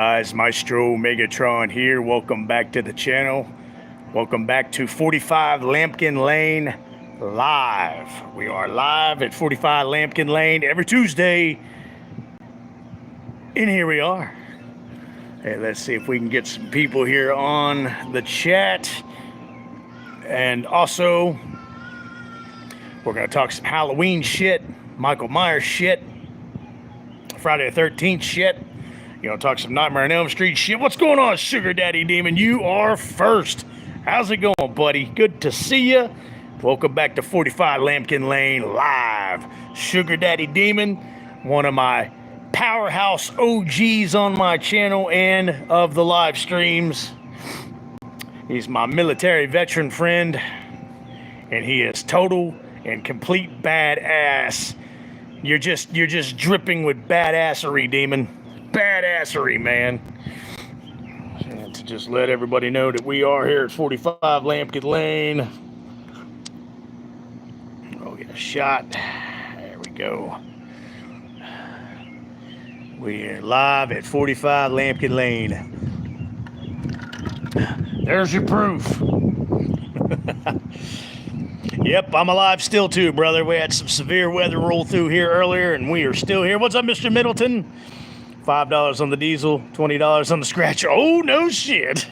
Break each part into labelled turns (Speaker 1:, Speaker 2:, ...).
Speaker 1: Guys, Maestro Megatron here. Welcome back to the channel. Welcome back to 45 Lampkin Lane live. We are live at 45 Lampkin Lane every Tuesday. And here we are. Hey, let's see if we can get some people here on the chat. And also, we're going to talk some Halloween shit, Michael Myers shit, Friday the 13th shit. You know, talk some Nightmare on Elm Street shit. What's going on, Sugar Daddy Demon? You are first. How's it going, buddy? Good to see you. Welcome back to 45 Lampkin Lane live. Sugar Daddy Demon, one of my powerhouse OGs on my channel and of the live streams. He's my military veteran friend, and he is total and complete badass. You're just dripping with badassery, Demon. Badassery, man. And to just let everybody know that we are here at 45 Lampkin Lane. Oh, get a shot. There we go. We're live at 45 Lampkin Lane. There's your proof. Yep, I'm alive still too, brother. We had some severe weather roll through here earlier, and we are still here. What's up, Mr. Middleton? $5 on the diesel, $20 on the scratcher. Oh, no shit.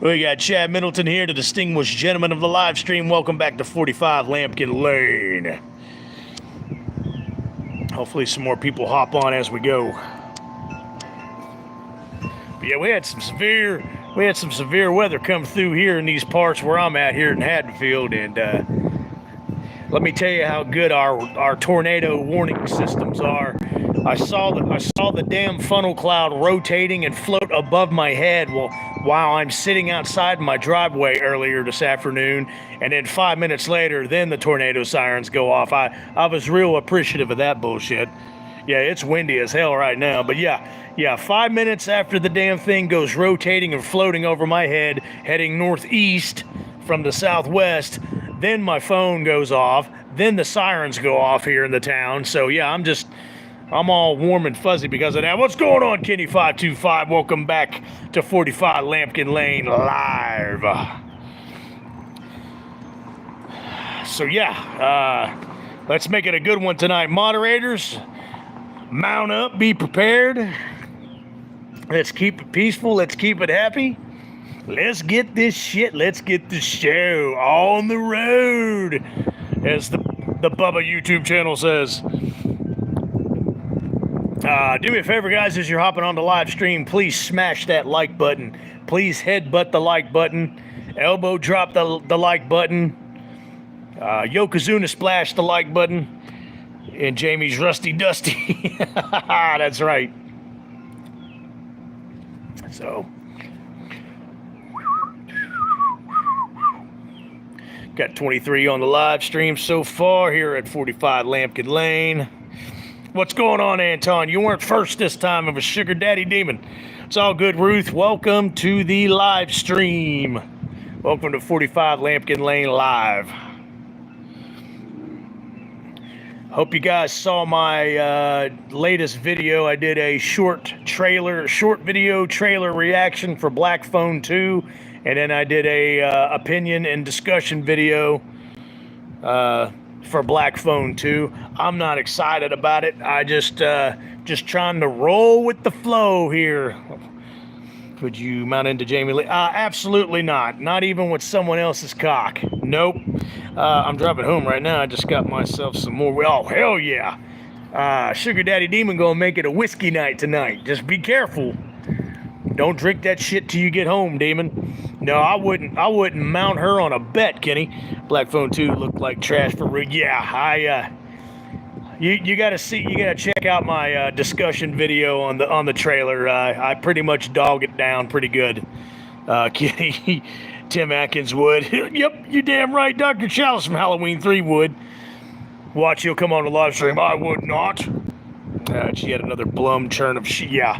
Speaker 1: We got Chad Middleton here, the distinguished gentleman of the live stream. Welcome back to 45 Lampkin Lane. Hopefully some more people hop on as we go. But yeah, we had some severe weather come through here in these parts where I'm at here in Haddonfield, and let me tell you how good our tornado warning systems are. I saw the damn funnel cloud rotating and float above my head while I'm sitting outside my driveway earlier this afternoon, and then 5 minutes later, then the tornado sirens go off. I was real appreciative of that bullshit. Yeah, it's windy as hell right now, but yeah, 5 minutes after the damn thing goes rotating and floating over my head, heading northeast from the southwest, then my phone goes off, then the sirens go off here in the town. So yeah, I'm all warm and fuzzy because of that. What's going on, Kenny525? Welcome back to 45 Lampkin Lane live. So yeah, let's make it a good one tonight. Moderators, mount up, be prepared. Let's keep it peaceful, let's keep it happy. Let's get this show on the road, as the Bubba YouTube channel says. Do me a favor, guys, as you're hopping on the live stream, please smash that like button. Please headbutt the like button. Elbow drop the like button. Yokozuna splash the like button. And Jamie's Rusty Dusty. That's right. So... got 23 on the live stream so far here at 45 Lampkin Lane. What's going on, Anton? You weren't first this time. It was Sugar Daddy Demon. It's all good, Ruth. Welcome to the live stream. Welcome to 45 Lampkin Lane Live. Hope you guys saw my latest video. I did a short video trailer reaction for Black Phone 2. And then I did a opinion and discussion video for Black Phone 2. I'm not excited about it. I just trying to roll with the flow here. Would you mount into Jamie Lee? Absolutely not. Not even with someone else's cock. Nope. I'm driving home right now. I just got myself some more. Oh, hell yeah. Sugar Daddy Demon gonna make it a whiskey night tonight. Just be careful. Don't drink that shit till you get home, Demon. No, I wouldn't mount her on a bet, Kenny. Black Phone 2 looked like trash for real. Yeah, you gotta check out my discussion video on the trailer. I pretty much dog it down pretty good. Kenny, Tim Atkins would. Yep, you're damn right. Dr. Chalice from Halloween 3 would. Watch, he'll come on the live stream. I would not. She had another blum churn of shit. Yeah.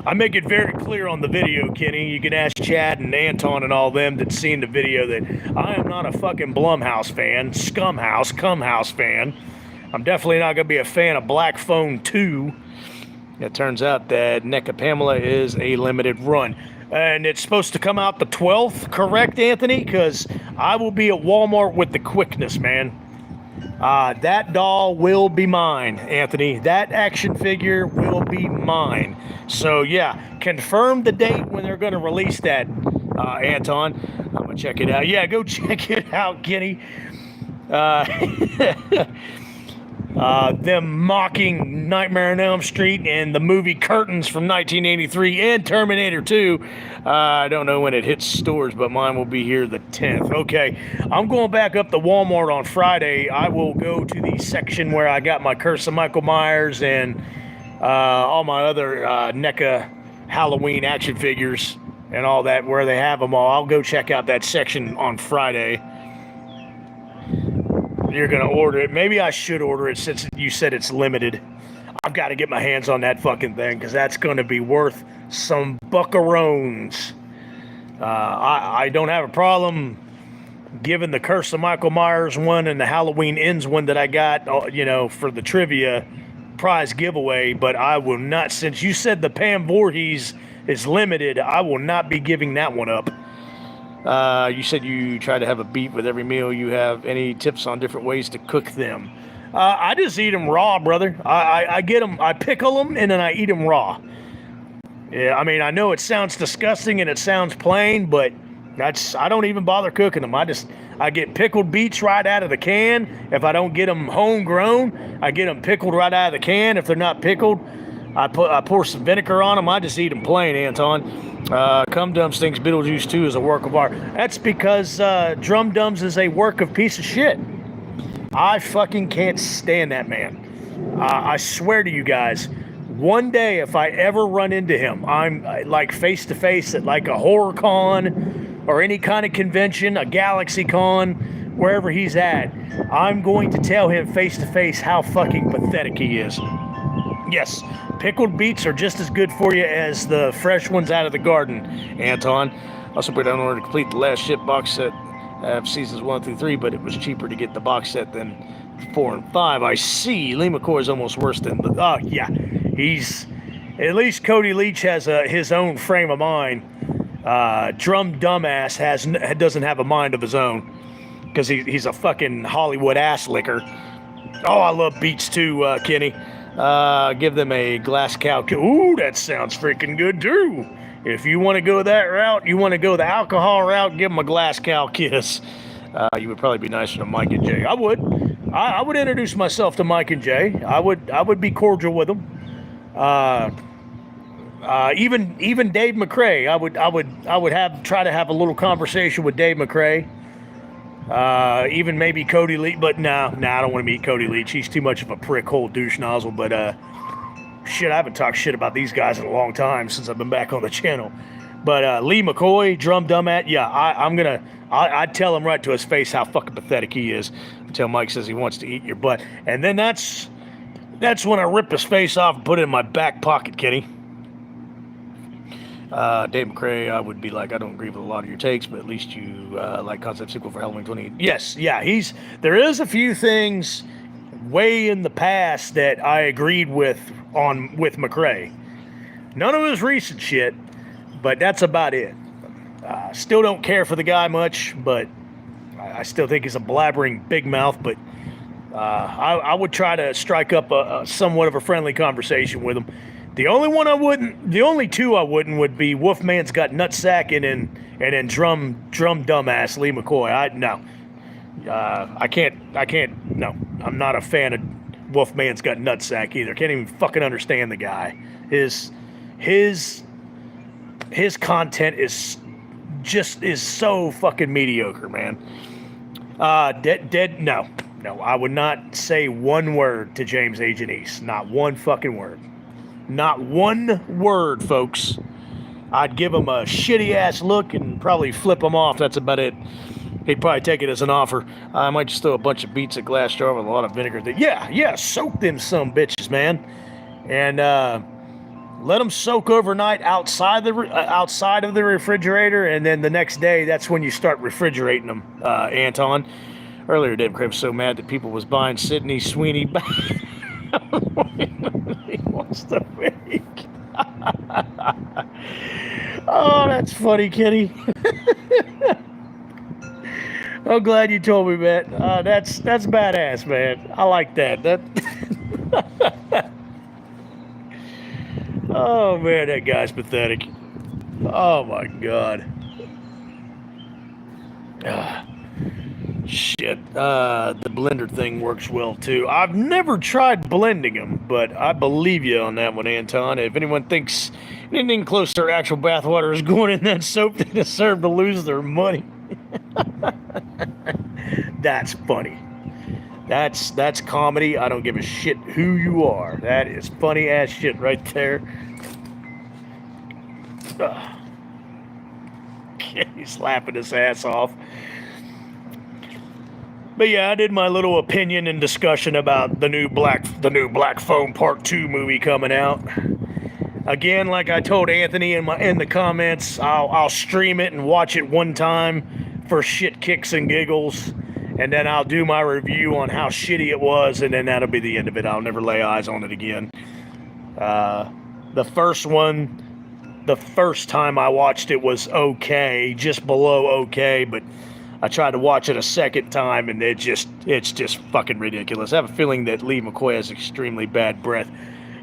Speaker 1: I make it very clear on the video, Kenny. You can ask Chad and Anton and all them that's seen the video that I am not a fucking Blumhouse fan, Cumhouse fan. I'm definitely not going to be a fan of Black Phone 2. It turns out that NECA Pamela is a limited run. And it's supposed to come out the 12th, correct, Anthony? Because I will be at Walmart with the quickness, man. That doll will be mine, Anthony. That action figure will be mine. So, yeah, confirm the date when they're going to release that, Anton. I'm going to check it out. Yeah, go check it out, Kenny. Them mocking Nightmare on Elm Street and the movie Curtains from 1983 and Terminator 2. I don't know when it hits stores, but mine will be here the 10th. Okay, I'm going back up to Walmart on Friday. I will go to the section where I got my Curse of Michael Myers and all my other NECA Halloween action figures and all that, where they have them all. I'll go check out that section on Friday. You're going to order it. Maybe I should order it since you said it's limited. I've got to get my hands on that fucking thing because that's going to be worth some buckaroons. I don't have a problem giving the Curse of Michael Myers one and the Halloween Ends one that I got, for the trivia prize giveaway, but I will not, since you said the Pam Voorhees is limited, I will not be giving that one up. You said you try to have a beef with every meal you have. Any tips on different ways to cook them? I just eat them raw, brother. I get them, I pickle them, and then I eat them raw. Yeah, I mean, I know it sounds disgusting and it sounds plain, but I don't even bother cooking them. I get pickled beets right out of the can. If I don't get them homegrown, I get them pickled right out of the can. If they're not pickled, I pour some vinegar on them. I just eat them plain, Anton. Cum Dums thinks Beetlejuice 2 is a work of art. That's because Drum Dums is a work of piece of shit. I fucking can't stand that man. I swear to you guys, one day if I ever run into him, I'm like face to face at like a horror con or any kind of convention, a Galaxy Con, wherever he's at, I'm going to tell him face to face how fucking pathetic he is. Yes, pickled beets are just as good for you as the fresh ones out of the garden, Anton. Also put down in order to complete the last ship box set of seasons 1 through 3, but it was cheaper to get the box set than 4 and 5. I see. Lee McCoy is almost worse than the... Oh, yeah. He's... At least Cody Leach has his own frame of mind. Drum Dumbass doesn't have a mind of his own. Because he's a fucking Hollywood ass licker. Oh, I love beets too, Kenny. Give them a glass cow. Ooh, that sounds freaking good too. If you want to go that route, you want to go the alcohol route, give them a glass cow kiss. You would probably be nicer to Mike and Jay. I would. I would introduce myself to Mike and Jay. I would be cordial with them. Even Dave McRae. I would try to have a little conversation with Dave McRae. Even maybe Cody Leach, but no, I don't want to meet Cody Leach. He's too much of a prick hole douche nozzle. But shit, I haven't talked shit about these guys in a long time since I've been back on the channel. But Lee McCoy, Drum Dumbass, yeah, I'd tell him right to his face how fucking pathetic he is until Mike says he wants to eat your butt. And then that's when I rip his face off and put it in my back pocket, Kenny. Dave McRae, I would be like, I don't agree with a lot of your takes, but at least you like concept sequel for Halloween 20. Yes, yeah, there is a few things way in the past that I agreed with McRae. None of his recent shit, but that's about it. Still don't care for the guy much, but I still think he's a blabbering big mouth, but I would try to strike up a somewhat of a friendly conversation with him. The only two I wouldn't would be Wolfman's Got Nutsack and then Drum Dumbass Lee McCoy. I can't, no, I'm not a fan of Wolfman's Got Nutsack either. Can't even fucking understand the guy. His content is so fucking mediocre, man. No, I would not say one word to James Agent East. Not one fucking word. Not one word, folks. I'd give him a shitty-ass look and probably flip him off. That's about it. He'd probably take it as an offer. I might just throw a bunch of beets in a glass jar with a lot of vinegar. Yeah, soak them some bitches, man. And let them soak overnight outside of the refrigerator, and then the next day, that's when you start refrigerating them, Anton. Earlier, Dave Crib was so mad that people was buying Sydney Sweeney back. He wants to fake. Oh, that's funny, Kenny. I'm glad you told me, man. That's badass, man. I like that. Oh man, that guy's pathetic. Oh my god. Shit. The blender thing works well too. I've never tried blending them, but I believe you on that one, Anton. If anyone thinks anything close to actual bathwater is going in that soap, they deserve to lose their money. That's funny. That's comedy. I don't give a shit who you are. That is funny ass shit right there. He's laughing his ass off. But yeah, I did my little opinion and discussion about the new Black Phone Part 2 movie coming out. Again, like I told Anthony in the comments, I'll stream it and watch it one time for shit kicks and giggles, and then I'll do my review on how shitty it was, and then that'll be the end of it. I'll never lay eyes on it again. The first one, the first time I watched it was okay, just below okay, but I tried to watch it a second time, and it's just fucking ridiculous. I have a feeling that Lee McCoy has extremely bad breath.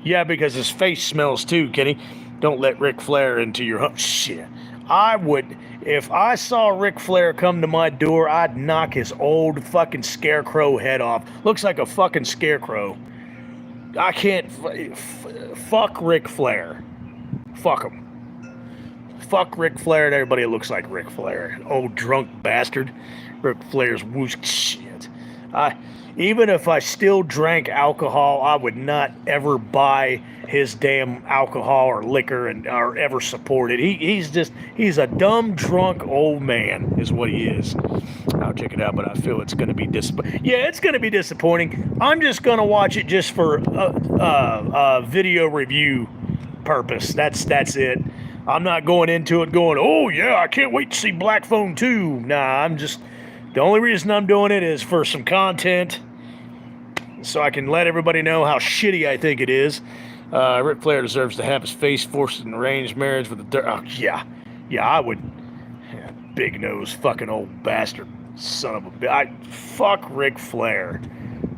Speaker 1: Yeah, because his face smells too, Kenny. Don't let Ric Flair into your home. Shit. I would, if I saw Ric Flair come to my door, I'd knock his old fucking scarecrow head off. Looks like a fucking scarecrow. I can't, fuck Ric Flair. Fuck him. Fuck Ric Flair and everybody that looks like Ric Flair. Old drunk bastard. Ric Flair's whoosh. Shit. Even if I still drank alcohol, I would not ever buy his damn alcohol or liquor or ever support it. He's a dumb, drunk old man is what he is. I'll check it out, but I feel it's going to be disappointing. Yeah, it's going to be disappointing. I'm just going to watch it just for video review purpose. That's it. I'm not going into it going, oh yeah, I can't wait to see Black Phone 2. Nah, the only reason I'm doing it is for some content, so I can let everybody know how shitty I think it is. Ric Flair deserves to have his face forced in arranged marriage with a yeah, I would. Yeah, big nose, fucking old bastard, son of a bitch. Fuck Ric Flair.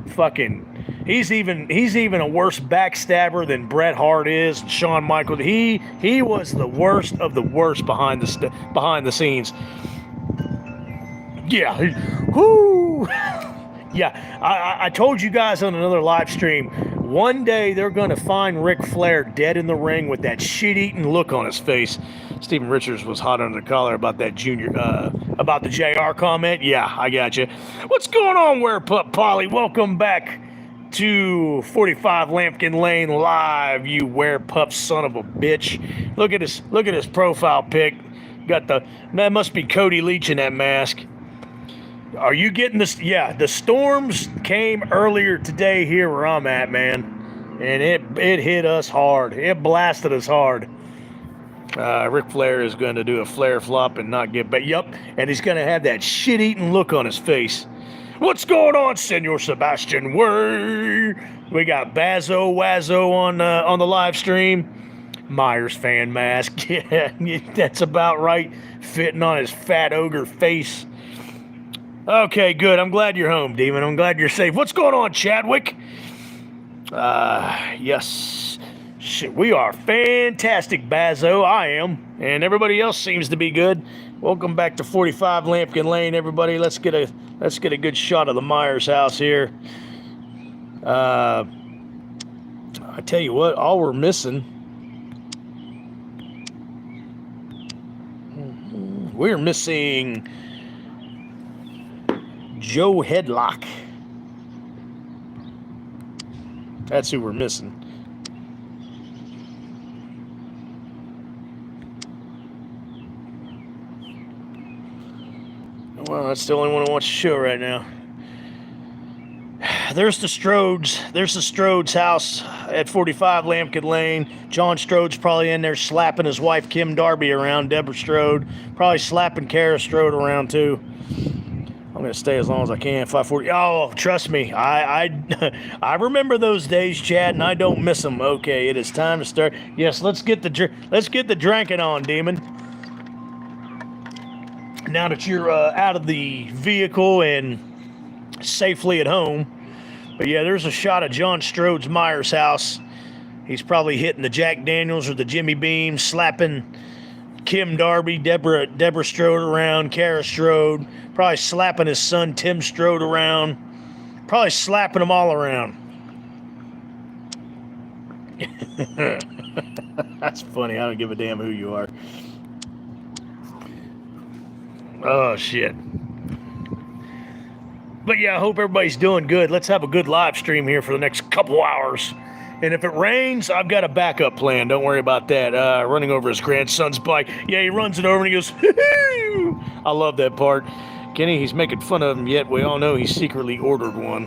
Speaker 1: Fucking, he's even a worse backstabber than Bret Hart is, and Shawn Michaels. He was the worst of the worst behind the scenes. Yeah, whoo. Yeah, I told you guys on another live stream, one day they're going to find Ric Flair dead in the ring with that shit-eating look on his face. Steven Richards was hot under the collar about that about the JR comment. Yeah, I got you. What's going on, Werepup Polly? Welcome back to 45 Lampkin Lane Live, you Werepup son of a bitch. Look at his profile pic. That must be Cody Leach in that mask. Are you getting this? Yeah, the storms came earlier today here where I'm at, man. And it hit us hard. It blasted us hard. Ric Flair is going to do a flare flop and not get back. Yup, and he's going to have that shit-eating look on his face. What's going on, Senor Sebastian? We got Bazzo Wazzo on the live stream. Myers fan mask. Yeah, that's about right. Fitting on his fat ogre face. Okay, good. I'm glad you're home, Demon. I'm glad you're safe. What's going on, Chadwick? Yes. Shit, we are fantastic, Bazzo. I am. And everybody else seems to be good. Welcome back to 45 Lampkin Lane, everybody. Let's get a good shot of the Myers house here. I tell you what, all we're missing. We're missing Joe Headlock. That's who we're missing. Well, that's the only one who wants to show right now. There's the Strodes. There's the Strodes house at 45 Lampkin Lane. John Strode's probably in there slapping his wife Kim Darby around, Deborah Strode. Probably slapping Kara Strode around too. I'm gonna stay as long as I can. 5:40. Oh, trust me, I I remember those days, Chad, and I don't miss them. Okay, it is time to start. Yes, let's get the drinking on, demon. Now that you're out of the vehicle and safely at home. But yeah, there's a shot of John Strode's Myers house. He's probably hitting the Jack Daniels or the Jimmy Beam, slapping Kim Darby, Deborah Strode around, Kara Strode, probably slapping his son Tim Strode around, probably slapping them all around. That's funny. I don't give a damn who you are. Oh, shit. But yeah, I hope everybody's doing good. Let's have a good live stream here for the next couple hours. And if it rains, I've got a backup plan. Don't worry about that. Running over his grandson's bike. Yeah, he runs it over and he goes, hoo-hoo! I love that part. Kenny, he's making fun of him, yet we all know he secretly ordered one.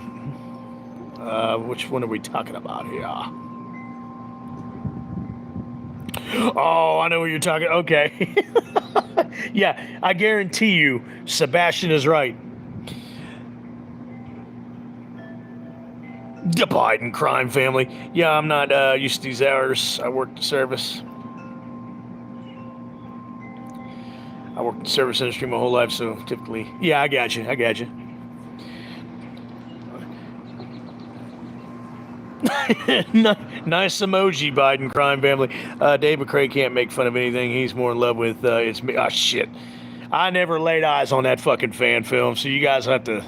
Speaker 1: Which one are we talking about here? Oh, I know what you're talking. Okay. Yeah, I guarantee you, Sebastian is right. The Biden crime family. Yeah, I'm not used to these hours. I work the service. I worked in the service industry my whole life, so typically, yeah, I got you. Nice emoji, Biden crime family. Dave McCrae can't make fun of anything. He's more in love with it's me. Oh, shit. I never laid eyes on that fucking fan film, so you guys have to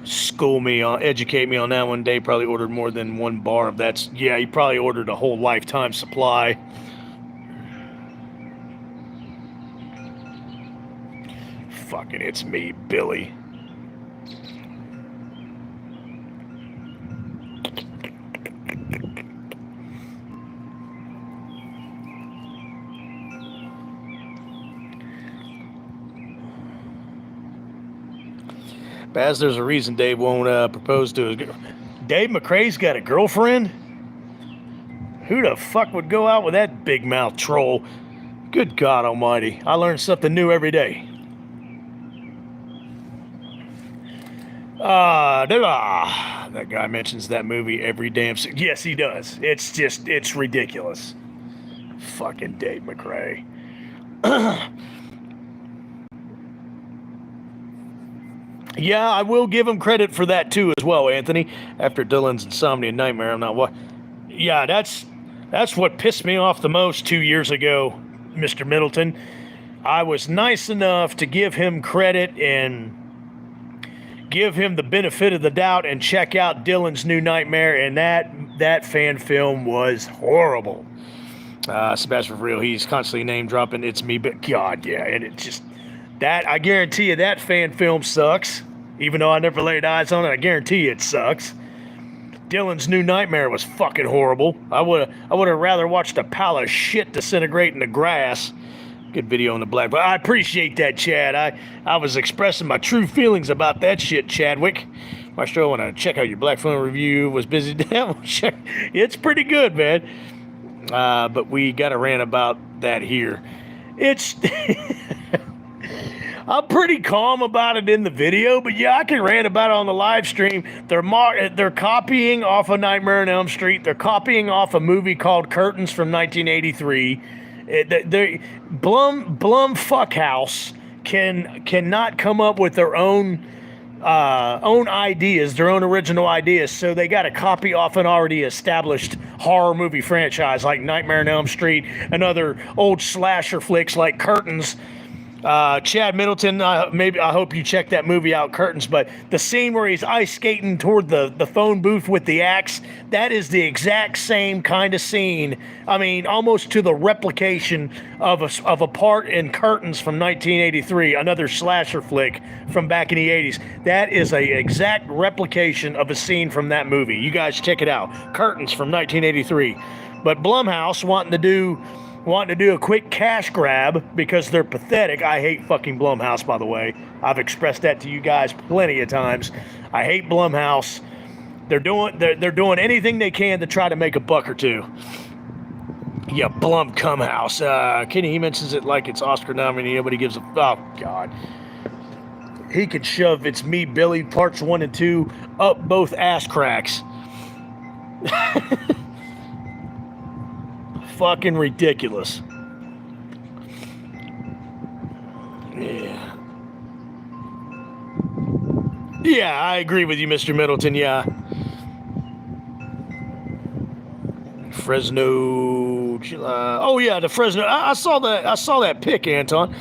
Speaker 1: educate me on that one. Dave probably ordered more than one bar of that. Yeah, he probably ordered a whole lifetime supply. Fucking it's me, Billy. Baz, there's a reason Dave won't propose to his girl. Dave McCrae's got a girlfriend? Who the fuck would go out with that big mouth troll? Good God almighty. I learn something new every day. That guy mentions that movie every damn... Yes, he does. It's ridiculous. Fucking Dave McCrae. Yeah, I will give him credit for that too as well, Anthony. After Dylan's insomnia nightmare, I'm not what. Yeah, that's what pissed me off the most 2 years ago, Mr. Middleton. I was nice enough to give him credit and give him the benefit of the doubt and check out Dylan's new nightmare, and that fan film was horrible. Sebastian, for real, he's constantly name dropping. It's me, but God, yeah, and it just. That, I guarantee you, that fan film sucks. Even though I never laid eyes on it, I guarantee you it sucks. Dylan's New Nightmare was fucking horrible. I would have rather watched a pile of shit disintegrate in the grass. Good video on the black. But I appreciate that, Chad. I was expressing my true feelings about that shit, Chadwick. Maestro, I want to check out your Black Phone review. Was busy. It's pretty good, man. But we got a rant about that here. It's... I'm pretty calm about it in the video, but yeah, I can rant about it on the live stream. They're copying off of Nightmare on Elm Street. They're copying off a movie called Curtains from 1983. Blum Fuckhouse cannot come up with their own ideas, their own original ideas, so they got to copy off an already established horror movie franchise like Nightmare on Elm Street and other old slasher flicks like Curtains. Chad Middleton, I hope you check that movie out, Curtains, but the scene where he's ice skating toward the phone booth with the axe, that is the exact same kind of scene. I mean, almost to the replication of a part in Curtains from 1983, another slasher flick from back in the 80s. That is a exact replication of a scene from that movie. You guys check it out. Curtains from 1983. But Blumhouse wanting to do a quick cash grab because they're pathetic. I hate fucking Blumhouse, by the way. I've expressed that to you guys plenty of times. I hate Blumhouse. They're doing anything they can to try to make a buck or two. Yeah, Blumhouse. Kenny, he mentions it like it's Oscar nominated. Nobody gives a... Oh, God. he could shove It's Me, Billy, parts 1 and 2 up both ass cracks. Fucking ridiculous. Yeah. Yeah, I agree with you, Mr. Middleton. Yeah. Fresno. Oh yeah, the Fresno. I saw that. I saw that pic, Anton.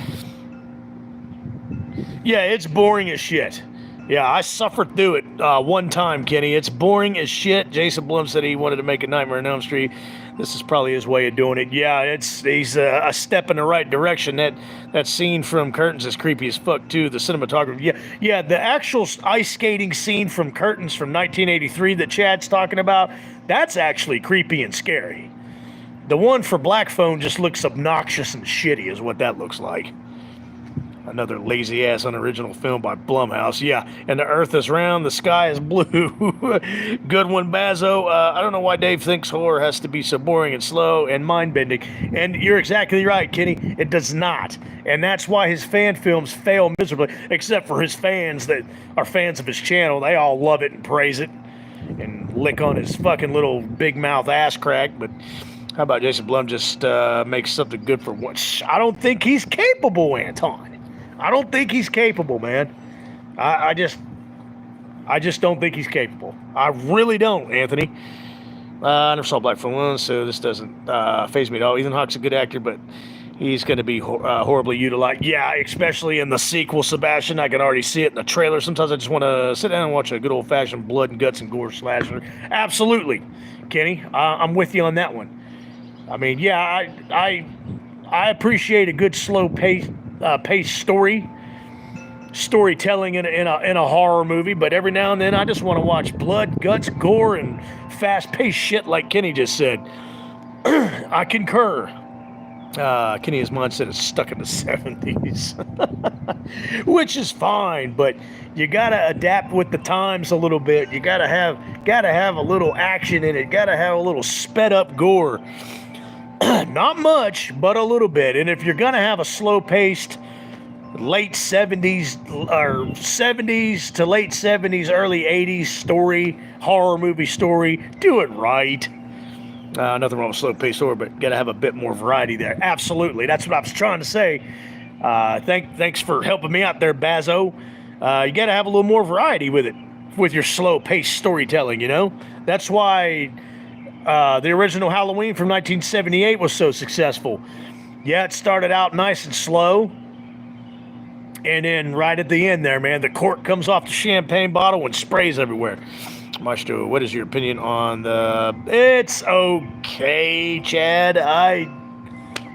Speaker 1: Yeah, it's boring as shit. Yeah, I suffered through it one time, Kenny. It's boring as shit. Jason Blum said he wanted to make a Nightmare on Elm Street. This is probably his way of doing it. Yeah, he's a step in the right direction. That scene from Curtains is creepy as fuck too. The cinematography. Yeah. The actual ice skating scene from Curtains from 1983 that Chad's talking about. That's actually creepy and scary. The one for Black Phone just looks obnoxious and shitty, is what that looks like. Another lazy-ass unoriginal film by Blumhouse. Yeah, and the earth is round, the sky is blue. Good one, Bazo. I don't know why Dave thinks horror has to be so boring and slow and mind-bending. And you're exactly right, Kenny. It does not. And that's why his fan films fail miserably, except for his fans that are fans of his channel. They all love it and praise it and lick on his fucking little big mouth ass crack. But how about Jason Blum just makes something good for once? I don't think he's capable, Anton. I don't think he's capable, man. I just don't think he's capable. I really don't, Anthony. I never saw Black Phone 1, so this doesn't faze me at all. Ethan Hawke's a good actor, but he's going to be horribly utilized. Yeah, especially in the sequel, Sebastian. I can already see it in the trailer. Sometimes I just want to sit down and watch a good old-fashioned blood and guts and gore slasher. Absolutely, Kenny. I'm with you on that one. I mean, yeah, I appreciate a good slow-paced storytelling in a horror movie, but every now and then I just want to watch blood, guts, gore, and fast-paced shit like Kenny just said. I concur. Kenny's mindset is stuck in the 70s, which is fine, but you gotta adapt with the times a little bit. You gotta have a little action in it. Gotta have a little sped up gore. Not much, but a little bit. And if you're gonna have a slow-paced late 70s or 70s to late 70s, early 80s horror movie story, do it right. Nothing wrong with slow-paced horror, but gotta have a bit more variety there. Absolutely, that's what I was trying to say. Thanks for helping me out there, Bazo. You gotta have a little more variety with it, with your slow-paced storytelling. You know, that's why the original Halloween from 1978 was so successful. Yeah, it started out nice and slow, and then right at the end there, man, the cork comes off the champagne bottle and sprays everywhere. Maestro, what is your opinion on the... It's okay, Chad. I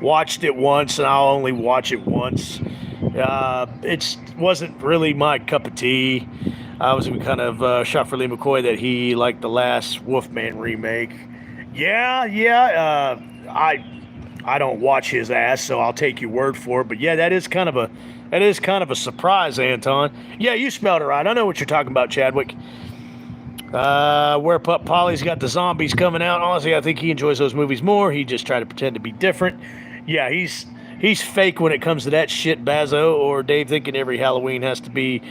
Speaker 1: watched it once, and I'll only watch it once. It wasn't really my cup of tea. I was even kind of shot for Lee McCoy that he liked the last Wolfman remake. Yeah. I don't watch his ass, so I'll take your word for it. But yeah, that is kind of a surprise, Anton. Yeah, you smelled it right. I know what you're talking about, Chadwick. Where Pup Polly's got the zombies coming out. Honestly, I think he enjoys those movies more. He just tried to pretend to be different. Yeah, he's fake when it comes to that shit, Bazo. Or Dave thinking every Halloween has to be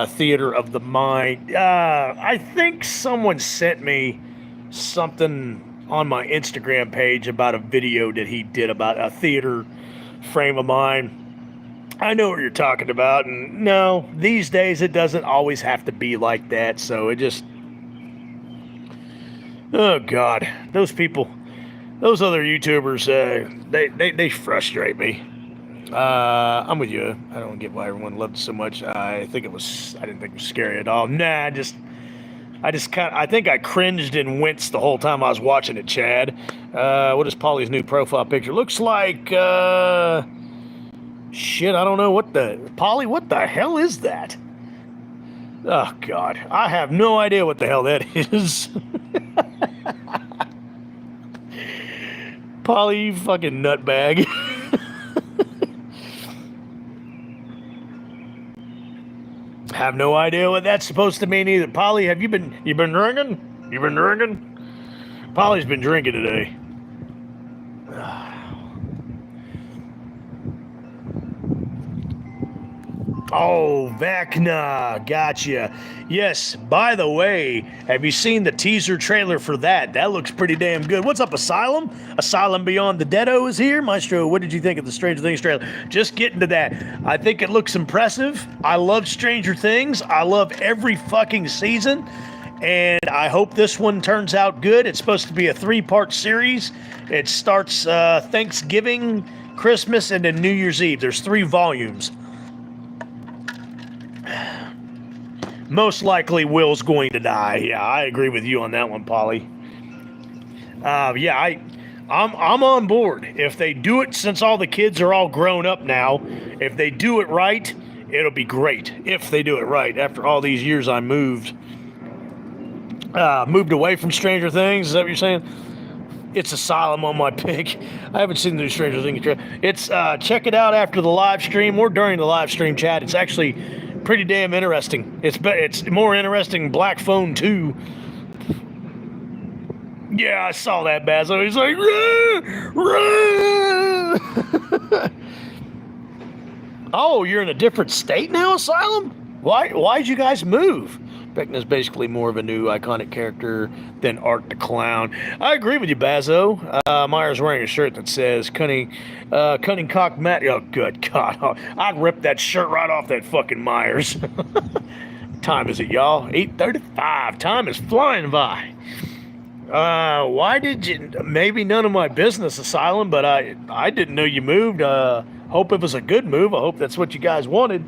Speaker 1: theater of the mind. I think someone sent me something on my Instagram page about a video that he did about a theater frame of mind. I know what you're talking about, and no, these days it doesn't always have to be like that, so it just... Oh, God. Those people, those other YouTubers, they frustrate me. I'm with you. I don't get why everyone loved it so much. I didn't think it was scary at all. Nah, I think I cringed and winced the whole time I was watching it, Chad. What is Polly's new profile picture? Looks like, shit, I don't know Polly, what the hell is that? Oh, God. I have no idea what the hell that is. Polly, you fucking nutbag. Have no idea what that's supposed to mean either. Polly, you been drinking? You been drinking? Polly's been drinking today. Oh, Vecna, gotcha. Yes, by the way, have you seen the teaser trailer for that? That looks pretty damn good. What's up, Asylum? Asylum Beyond the Deado is here. Maestro, what did you think of the Stranger Things trailer? Just getting to that. I think it looks impressive. I love Stranger Things. I love every fucking season. And I hope this one turns out good. It's supposed to be a 3-part series. It starts Thanksgiving, Christmas, and then New Year's Eve. There's 3 volumes. Most likely Will's going to die. Yeah, I agree with you on that one, Polly. I'm on board. If they do it, since all the kids are all grown up now, if they do it right, it'll be great. If they do it right. After all these years I moved away from Stranger Things, is that what you're saying? It's Asylum on my pick. I haven't seen the new Stranger Things trailer. It's check it out after the live stream or during the live stream chat. It's actually pretty damn interesting. It's more interesting than Black Phone 2. Yeah, I saw that, Basil. He's like, run, run. Oh, you're in a different state now, Asylum? Why'd you guys move? Vecna's basically more of a new iconic character than Art the Clown. I agree with you, Bazo. Myers wearing a shirt that says Cunning Cock Matt. Oh, good God. Oh, I'd rip that shirt right off that fucking Myers. Time is it, y'all? 8:35. Time is flying by. Why did you... Maybe none of my business, Asylum, but I didn't know you moved. Hope it was a good move. I hope that's what you guys wanted.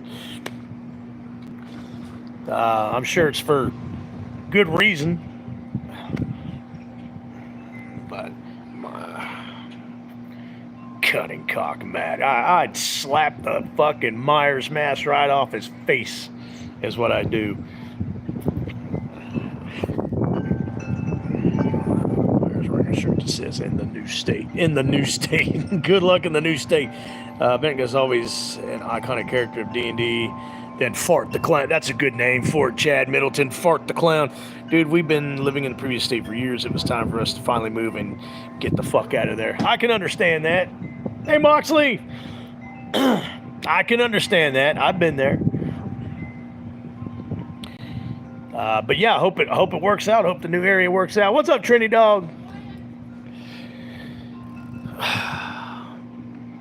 Speaker 1: I'm sure it's for good reason. But Cunning Cock Matt. I'd slap the fucking Myers mask right off his face, is what I do. Myers wearing a shirt that says in the new state. In the new state. Good luck in the new state. Benga's always an iconic character of D&D. Then Fart the Clown. That's a good name for it, Chad Middleton. Fart the Clown. Dude, we've been living in the previous state for years. It was time for us to finally move and get the fuck out of there. I can understand that. Hey, Moxley. I can understand that. I've been there. But yeah, I hope it works out. Hope the new area works out. What's up, Trinity Dog?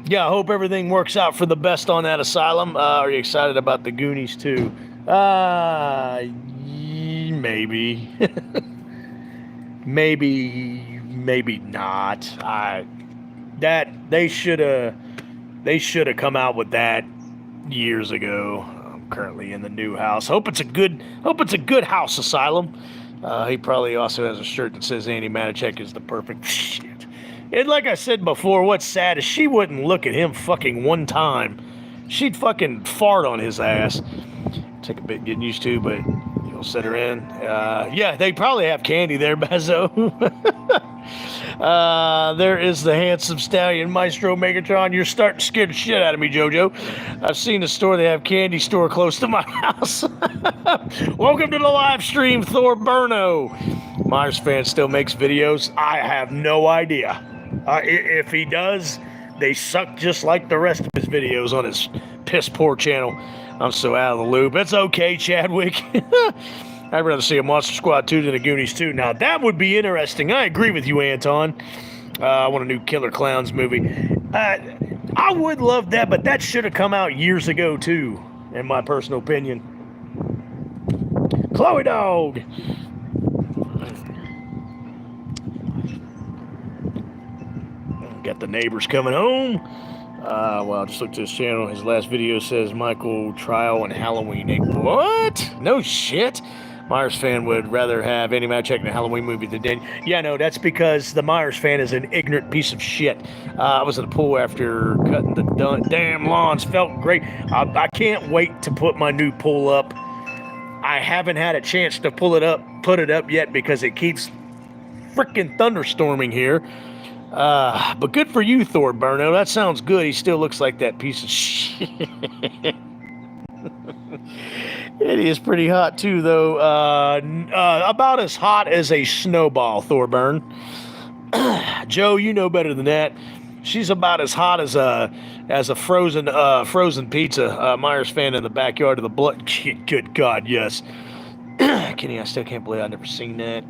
Speaker 1: Yeah, I hope everything works out for the best on that Asylum. Are you excited about the Goonies too? Maybe. maybe not. They should have come out with that years ago. I'm currently in the new house. Hope it's a good house, Asylum. He probably also has a shirt that says Andy Manichek is the perfect shit. And like I said before, what's sad is she wouldn't look at him fucking one time. She'd fucking fart on his ass. Take a bit getting used to, but you'll set her in. Yeah, they probably have candy there, Bezzo. There is the handsome stallion Maestro Megatron. You're starting to scare the shit out of me, Jojo. I've seen a store, they have candy store close to my house. Welcome to the live stream, Thor Burno. Myers fan still makes videos. I have no idea. If he does, they suck just like the rest of his videos on his piss poor channel. I'm so out of the loop. It's okay, Chadwick. I'd rather see a Monster Squad 2 than a Goonies 2. Now, that would be interesting. I agree with you, Anton. I want a new Killer Clowns movie. I would love that, but that should have come out years ago, too, in my personal opinion. Chloe Dog. Got the neighbors coming home. Well, I just looked at his channel. His last video says Michael trial and Halloween. What? No shit. Myers fan would rather have Andy Manichek in a Halloween movie than Daniel. Yeah, no, that's because the Myers fan is an ignorant piece of shit. I was at the pool after cutting the damn lawns. Felt great. I can't wait to put my new pool up. I haven't had a chance to put it up yet because it keeps freaking thunderstorming here. But good for you, Thor Burno. That sounds good. He still looks like that piece of shit. It is pretty hot too, though. About as hot as a snowball, Thorburn. Joe, you know better than that. She's about as hot as a frozen pizza. Myers fan in the backyard of the blood. Good God, yes. Kenny, I still can't believe I've never seen that.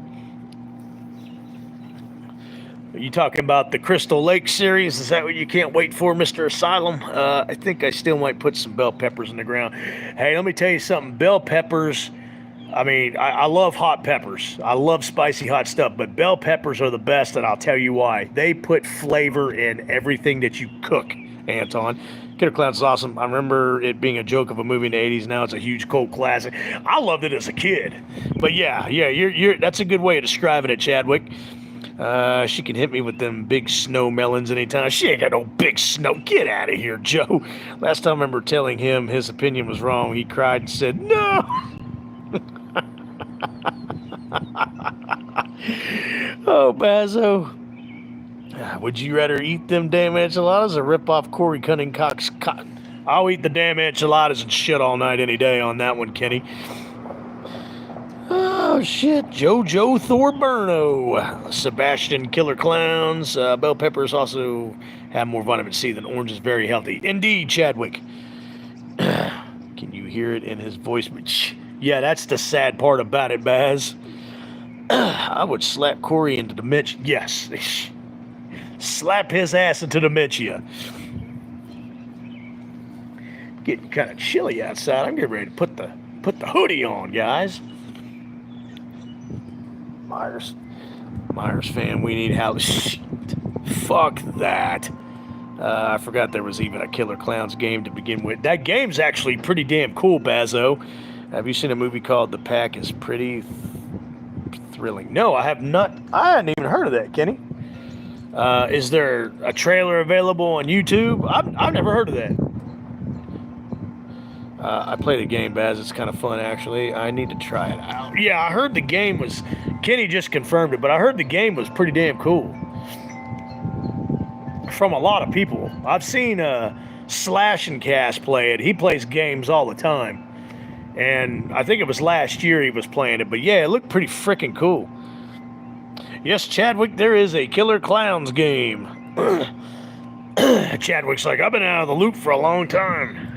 Speaker 1: Are you talking about the Crystal Lake series? Is that what you can't wait for, Mr. Asylum? I think I still might put some bell peppers in the ground. Hey, let me tell you something. Bell peppers, I mean, I love hot peppers. I love spicy hot stuff, but bell peppers are the best, and I'll tell you why. They put flavor in everything that you cook, Anton. Killer Clowns is awesome. I remember it being a joke of a movie in the 80s. Now it's a huge cult classic. I loved it as a kid. But yeah, you're that's a good way of describing it, Chadwick. She can hit me with them big snow melons anytime. She ain't got no big snow. Get out of here, Joe. Last time I remember telling him his opinion was wrong, he cried and said, no. Oh, Bazo. Would you rather eat them damn enchiladas or rip off Corey Cunningcock's cotton? I'll eat the damn enchiladas and shit all night any day on that one, Kenny. Oh, shit. Jojo Thorburno. Sebastian Killer Clowns. Bell peppers also have more vitamin C than oranges. Very healthy. Indeed, Chadwick. Can you hear it in his voice? Yeah, that's the sad part about it, Baz. I would slap Corey into dementia. Yes. Slap his ass into dementia. Getting kind of chilly outside. I'm getting ready to put the hoodie on, guys. Myers fan, we need house. Fuck that. I forgot there was even a Killer Clowns game to begin with. That game's actually pretty damn cool, Bazo. Have you seen a movie called The Pack is Pretty Thrilling? No, I have not. I hadn't even heard of that, Kenny. Is there a trailer available on YouTube? I've never heard of that. I played a game, Baz. It's kind of fun, actually. I need to try it out. Yeah, I heard the game was... Kenny just confirmed it, but I heard the game was pretty damn cool. From a lot of people. I've seen Slash and Cass play it. He plays games all the time. And I think it was last year he was playing it. But yeah, it looked pretty freaking cool. Yes, Chadwick, there is a Killer Clowns game. Chadwick's like, I've been out of the loop for a long time.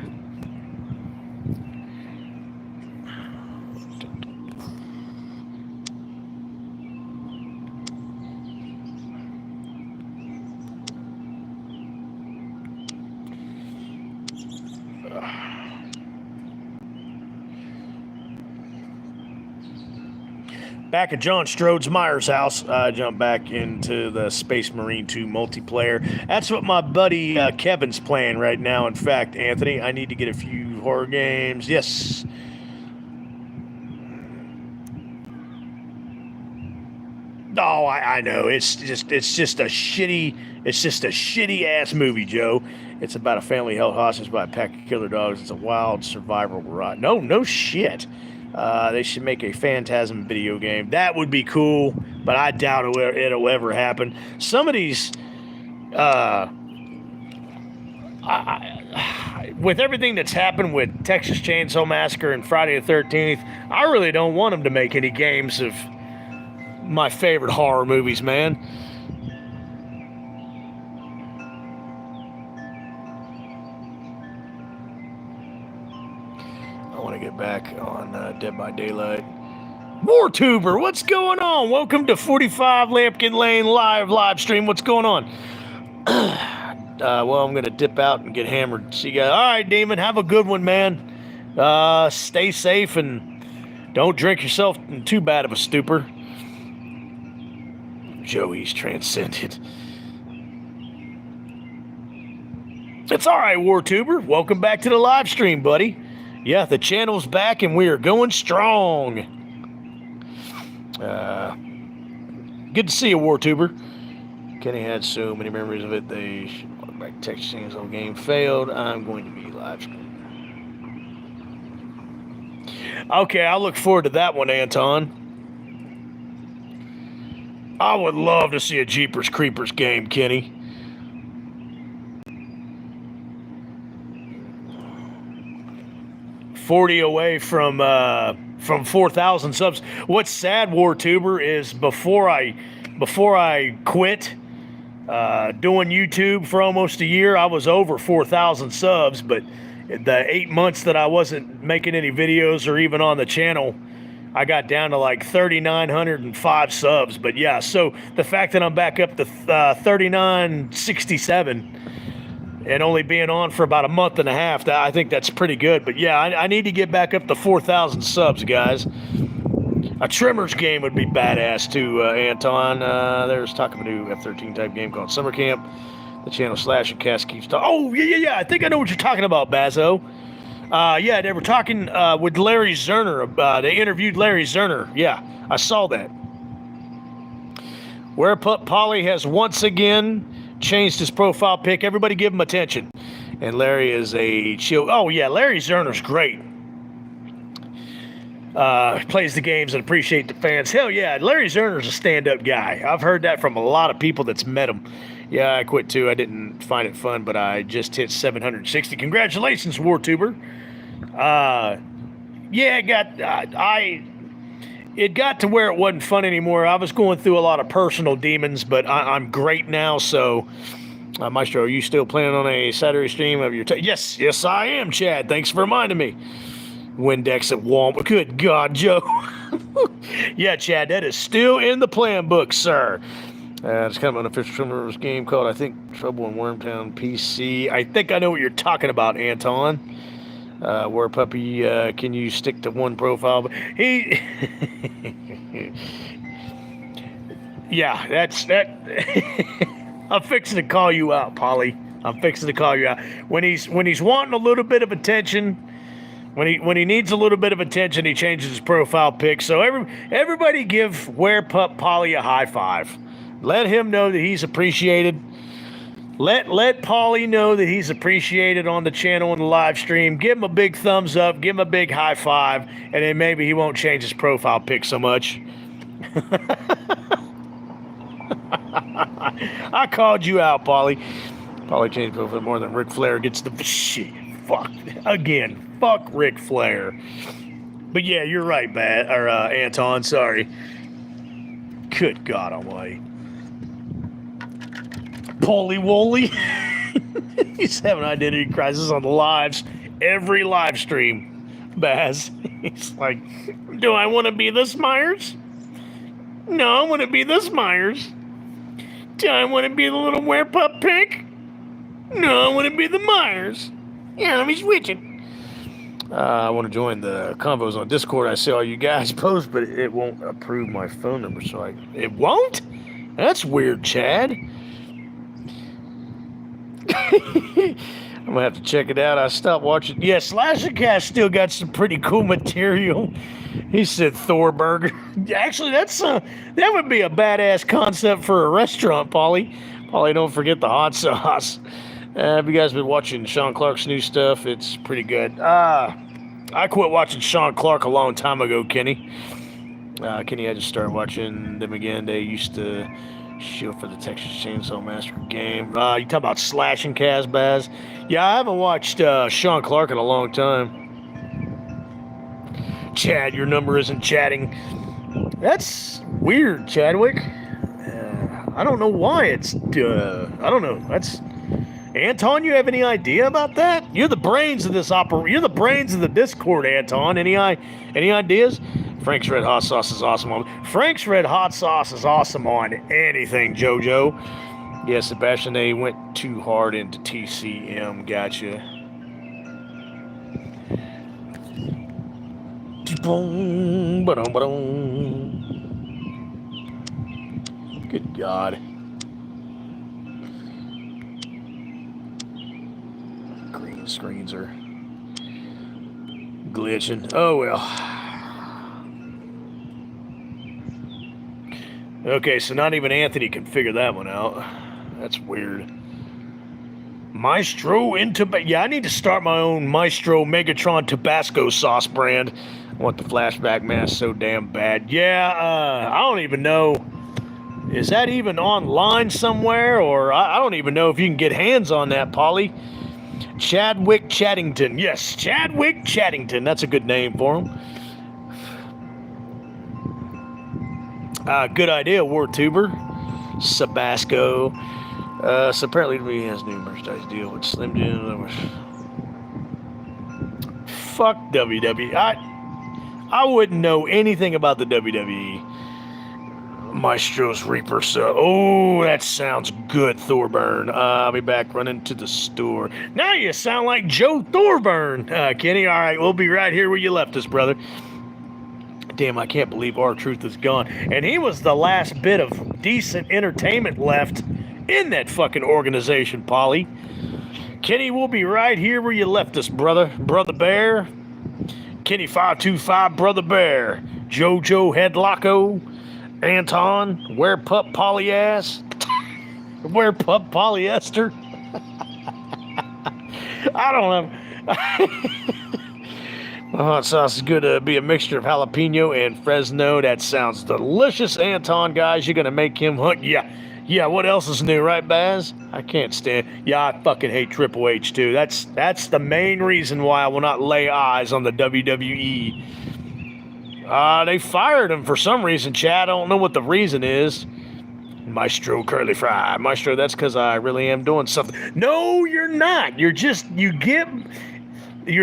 Speaker 1: Back at John Strode's Myers house, I jumped back into the Space Marine 2 multiplayer. That's what my buddy Kevin's playing right now. In fact, Anthony, I need to get a few horror games. Yes. Oh, I know. It's just a shitty ass movie, Joe. It's about a family held hostage by a pack of killer dogs. It's a wild survival ride. No shit. They should make a Phantasm video game. That would be cool, but I doubt it'll ever happen. Some of these, with everything that's happened with Texas Chainsaw Massacre and Friday the 13th, I really don't want them to make any games of my favorite horror movies, man. I want to get back on Dead by Daylight. WarTuber, what's going on? Welcome to 45 Lampkin Lane live stream. What's going on? Well, I'm going to dip out and get hammered. See you guys. All right, Demon, have a good one, man. Stay safe and don't drink yourself in too bad of a stupor. Joey's transcended. It's all right, WarTuber. Welcome back to the live stream, buddy. Yeah, the channel's back and we are going strong. Good to see you, WarTuber. Kenny had so many memories of it. They should back Texas Chainsaw game failed. I'm going to be live streaming. Okay, I look forward to that one, Anton. I would love to see a Jeepers Creepers game, Kenny. $40 away from 4,000 subs. What's sad, WarTuber, is before I quit, Doing YouTube for almost a year, I was over 4,000 subs, but the 8 months that I wasn't making any videos or even on the channel, I got down to like 3,905 subs. But yeah, so the fact that I'm back up to 3,967 and only being on for about a month and a half, I think that's pretty good. But yeah, I need to get back up to 4,000 subs, guys. A Trimmers game would be badass too, Anton. There's talk of a new F-13 type game called Summer Camp. The channel Slash and Cast keeps talking. Oh, yeah. I think I know what you're talking about, Bazo. Yeah, they were talking with Larry Zerner. They interviewed Larry Zerner. Yeah, I saw that. Where Polly has once again changed his profile pic. Everybody give him attention. And Larry is a chill. Oh, yeah, Larry Zerner's great. Plays the games and appreciate the fans. Hell yeah, Larry Zerner's a stand-up guy. I've heard that from a lot of people that's met him. Yeah, I quit too. I didn't find it fun, but I just hit 760. Congratulations, WarTuber. Yeah, it got to where it wasn't fun anymore. I was going through a lot of personal demons, but I'm great now. So, Maestro, are you still planning on a Saturday stream of your? Yes, I am, Chad. Thanks for reminding me. Windex at Walmart. Good God, Joe. Yeah, Chad, that is still in the plan book, sir. It's kind of an unofficial Trimmers game called, I think, Trouble in Wormtown PC. I think I know what you're talking about, Anton. War Puppy, can you stick to one profile? Yeah, that's that. I'm fixing to call you out, Polly. I'm fixing to call you out. When he's wanting a little bit of attention, when he needs a little bit of attention, he changes his profile pic. So everybody give Werepup Polly a high five. Let him know that he's appreciated. Let Polly know that he's appreciated on the channel and the live stream. Give him a big thumbs up. Give him a big high five. And then maybe he won't change his profile pic so much. I called you out, Polly. Polly changed profile more than Ric Flair gets the shit. Fuck. Again. Fuck Ric Flair. But yeah, you're right, Anton. Sorry. Good God Almighty. Polly Wolly. He's having an identity crisis on the lives. Every live stream. Baz. He's like, do I want to be this Myers? No, I want to be this Myers. Do I want to be the little Werepup pick? No, I want to be the Myers. Yeah, let me switch it. I want to join the convos on Discord. I see all you guys post, but it won't approve my phone number, so it won't? That's weird, Chad. I'm gonna have to check it out. I stopped watching. Yeah, Slashercast still got some pretty cool material. He said Thorburger. Actually, that would be a badass concept for a restaurant, Polly. Polly, don't forget the hot sauce. Have you guys been watching Sean Clark's new stuff? It's pretty good. I quit watching Sean Clark a long time ago, Kenny. Kenny, I just started watching them again. They used to show for the Texas Chainsaw Massacre game. You talk about Slash and Casbaz. Yeah, I haven't watched Sean Clark in a long time. Chad, your number isn't chatting. That's weird, Chadwick. I don't know why it's... I don't know. That's... Anton, you have any idea about that? You're the brains of this You're the brains of the Discord, Anton. Any ideas? Frank's Red Hot Sauce is awesome on... Frank's Red Hot Sauce is awesome on anything, JoJo. Yeah, Sebastian, they went too hard into TCM. Gotcha. Good God. Green screens are glitching. Oh well. Okay, so not even Anthony can figure that one out. That's weird. Maestro yeah, I need to start my own Maestro Megatron Tabasco sauce brand. I want the flashback mask so damn bad. Yeah, I don't even know. Is that even online somewhere? Or I don't even know if you can get hands on that, Polly. Chadwick Chattington. Yes, Chadwick Chattington. That's a good name for him. Good idea, WarTuber. Sabasco. So apparently he has new merchandise deal with Slim Jim. Fuck WWE. I wouldn't know anything about the WWE. Maestro's Reaper. So, oh, that sounds good, Thorburn. I'll be back running to the store. Now you sound like Joe Thorburn, Kenny. All right, we'll be right here where you left us, brother. Damn, I can't believe R-Truth is gone. And he was the last bit of decent entertainment left in that fucking organization, Polly. Kenny, we'll be right here where you left us, brother. Brother Bear. Kenny 525, Brother Bear. JoJo Headlocko. Anton, Wear Pup Polyass. Wear Pup Polyester. I don't know. The hot sauce is good to be a mixture of jalapeno and Fresno. That sounds delicious, Anton, guys. You're going to make him hunt. Yeah, what else is new, right, Baz? I can't stand. Yeah, I fucking hate Triple H, too. That's the main reason why I will not lay eyes on the WWE. They fired him for some reason, Chad. I don't know what the reason is. Maestro Curly Fry. Maestro, that's because I really am doing something. No, you're not. You're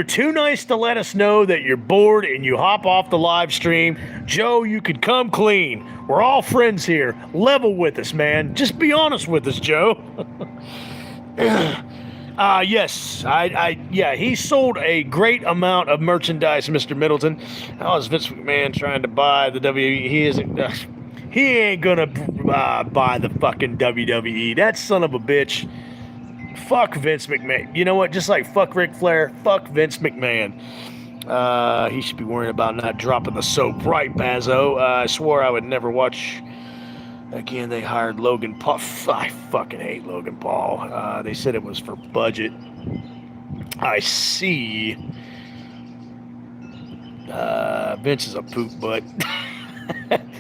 Speaker 1: too nice to let us know that you're bored and you hop off the live stream. Joe, you could come clean. We're all friends here. Level with us, man. Just be honest with us, Joe. Yes, yeah, he sold a great amount of merchandise, Mr. Middleton. How is Vince McMahon trying to buy the WWE? He ain't gonna buy the fucking WWE. That son of a bitch. Fuck Vince McMahon. You know what? Just like fuck Ric Flair, fuck Vince McMahon. He should be worrying about not dropping the soap, right, Bazo? I swore I would never watch. Again, they hired Logan Paul. I fucking hate Logan Paul. They said it was for budget. I see. Vince is a poop butt.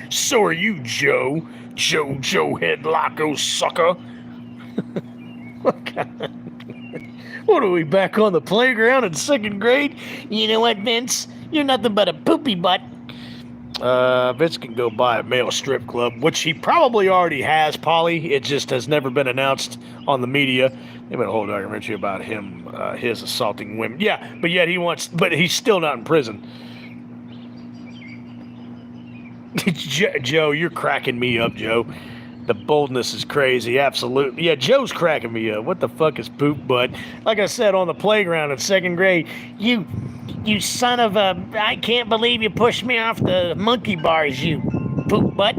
Speaker 1: So are you, Joe. Joe Headlocko, sucker. What are we, back on the playground in second grade? You know what, Vince? You're nothing but a poopy butt. Vince can go buy a male strip club, which he probably already has, Polly. It just has never been announced on the media. They made a whole documentary about him, his assaulting women. Yeah, but yet but he's still not in prison. Joe, you're cracking me up, Joe. The boldness is crazy, absolutely. Yeah, Joe's cracking me up. What the fuck is poop butt? Like I said, on the playground in second grade, you son of a... I can't believe you pushed me off the monkey bars, you poop butt.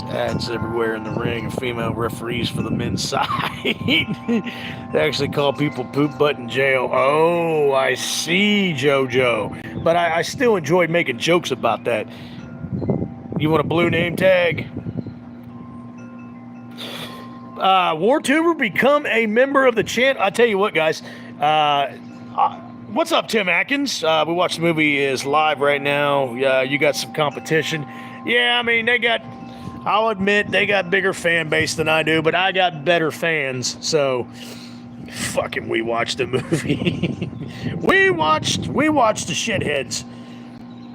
Speaker 1: Ads everywhere in the ring of female referees for the men's side. They actually call people poop butt in jail. Oh, I see, JoJo. But I still enjoyed making jokes about that. You want a blue name tag? WarTuber, become a member of the channel. I tell you what, guys. What's up, Tim Atkins? We watched the movie is live right now. You got some competition. Yeah, I mean, I'll admit they got bigger fan base than I do, but I got better fans. So, fucking, we watched the movie. we watched the shitheads.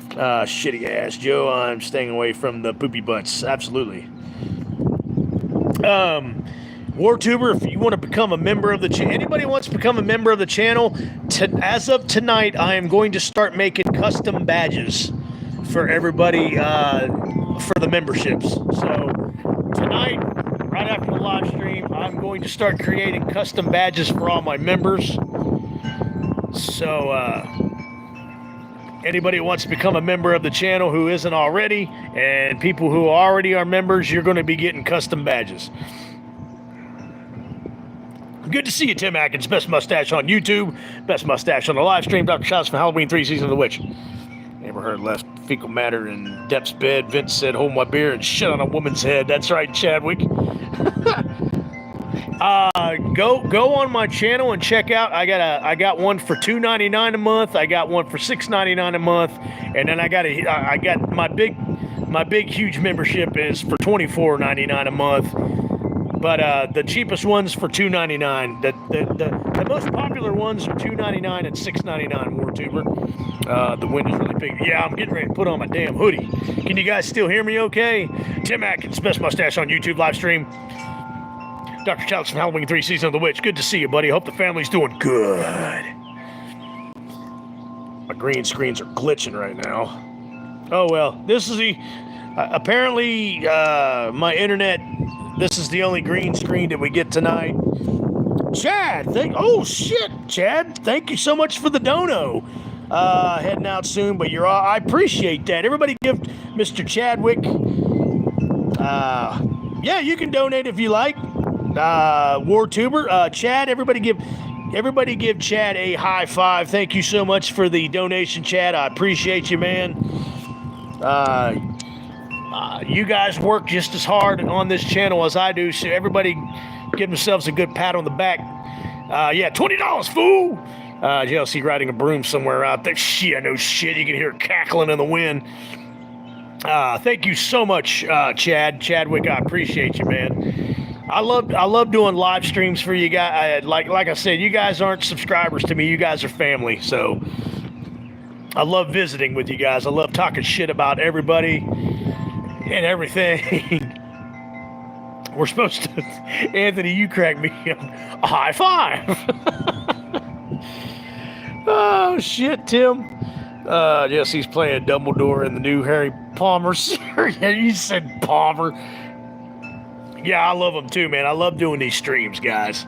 Speaker 1: Shitty ass Joe. I'm staying away from the poopy butts. Absolutely. WarTuber, if you want to become a member of the channel, anybody wants to become a member of the channel, as of tonight, I am going to start making custom badges for everybody, for the memberships. So tonight, right after the live stream, I'm going to start creating custom badges for all my members. So anybody who wants to become a member of the channel who isn't already, and people who already are members, you're going to be getting custom badges. Good to see you, Tim Atkins. Best mustache on YouTube. Best mustache on the live stream. Dr. Shots from Halloween 3 Season of the Witch. Never heard left fecal matter in Depp's bed. Vince said, hold my beer and shit on a woman's head. That's right, Chadwick. Go on my channel and check out. I got one for $2.99 a month. I got one for $6.99 a month, and then I got my big huge membership is for $24.99 a month. But the cheapest ones for $2.99. The most popular ones are $2.99 and $6.99. WarTuber. The wind is really big. Yeah, I'm getting ready to put on my damn hoodie. Can you guys still hear me? Okay. Tim Atkins, Best Mustache on YouTube live stream. Dr. Childs from Halloween 3 Season of the Witch. Good to see you, buddy. Hope the family's doing good. My green screens are glitching right now. Oh well, this is the apparently my internet. This is the only green screen that we get tonight. Chad, oh shit, Chad, thank you so much for the dono. Heading out soon, but I appreciate that. Everybody give Mr. Chadwick. Yeah, you can donate if you like. WarTuber, Chad, everybody give Chad a high five. Thank you so much for the donation, Chad. I appreciate you, man. You guys work just as hard on this channel as I do, so everybody give themselves a good pat on the back. Yeah, $20, fool! JLC riding a broom somewhere out there. Shit, no shit, you can hear it cackling in the wind. Thank you so much, Chadwick, I appreciate you, man. I love doing live streams for you guys. Like I said, you guys aren't subscribers to me, you guys are family, so I love visiting with you guys. I love talking shit about everybody and everything. We're supposed to, Anthony, you crack me a high five. Oh shit, Tim. Yes, he's playing Dumbledore in the new Harry Palmer series. You said Palmer. Yeah, I love them too, man. I love doing these streams, guys.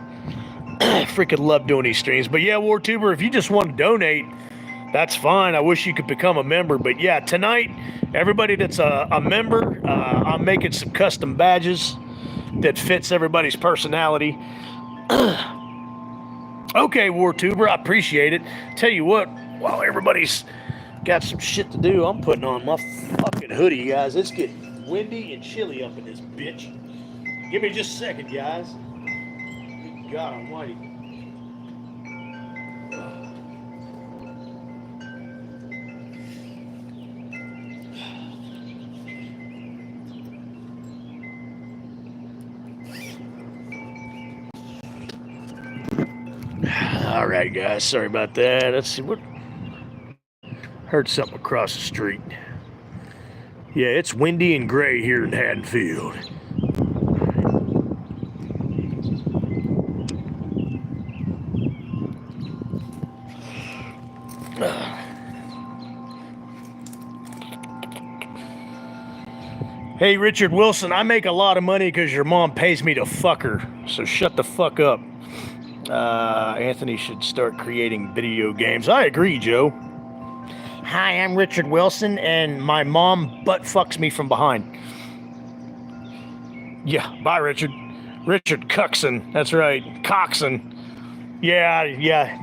Speaker 1: Freaking love doing these streams. But yeah, WarTuber, if you just want to donate, that's fine. I wish you could become a member. But yeah, tonight, everybody that's a member, I'm making some custom badges that fits everybody's personality. Okay, WarTuber, I appreciate it. Tell you what, while everybody's got some shit to do, I'm putting on my fucking hoodie, guys. It's getting windy and chilly up in this bitch. Give me just a second, guys. Good God almighty. All right, guys. Sorry about that. Let's see what. Heard something across the street. Yeah, it's windy and gray here in Haddonfield. Hey, Richard Wilson, I make a lot of money because your mom pays me to fuck her, so shut the fuck up. Anthony should start creating video games. I agree, Joe. Hi, I'm Richard Wilson, and my mom butt fucks me from behind. Yeah, bye, Richard. Richard Cuxon, that's right, Coxon. Yeah.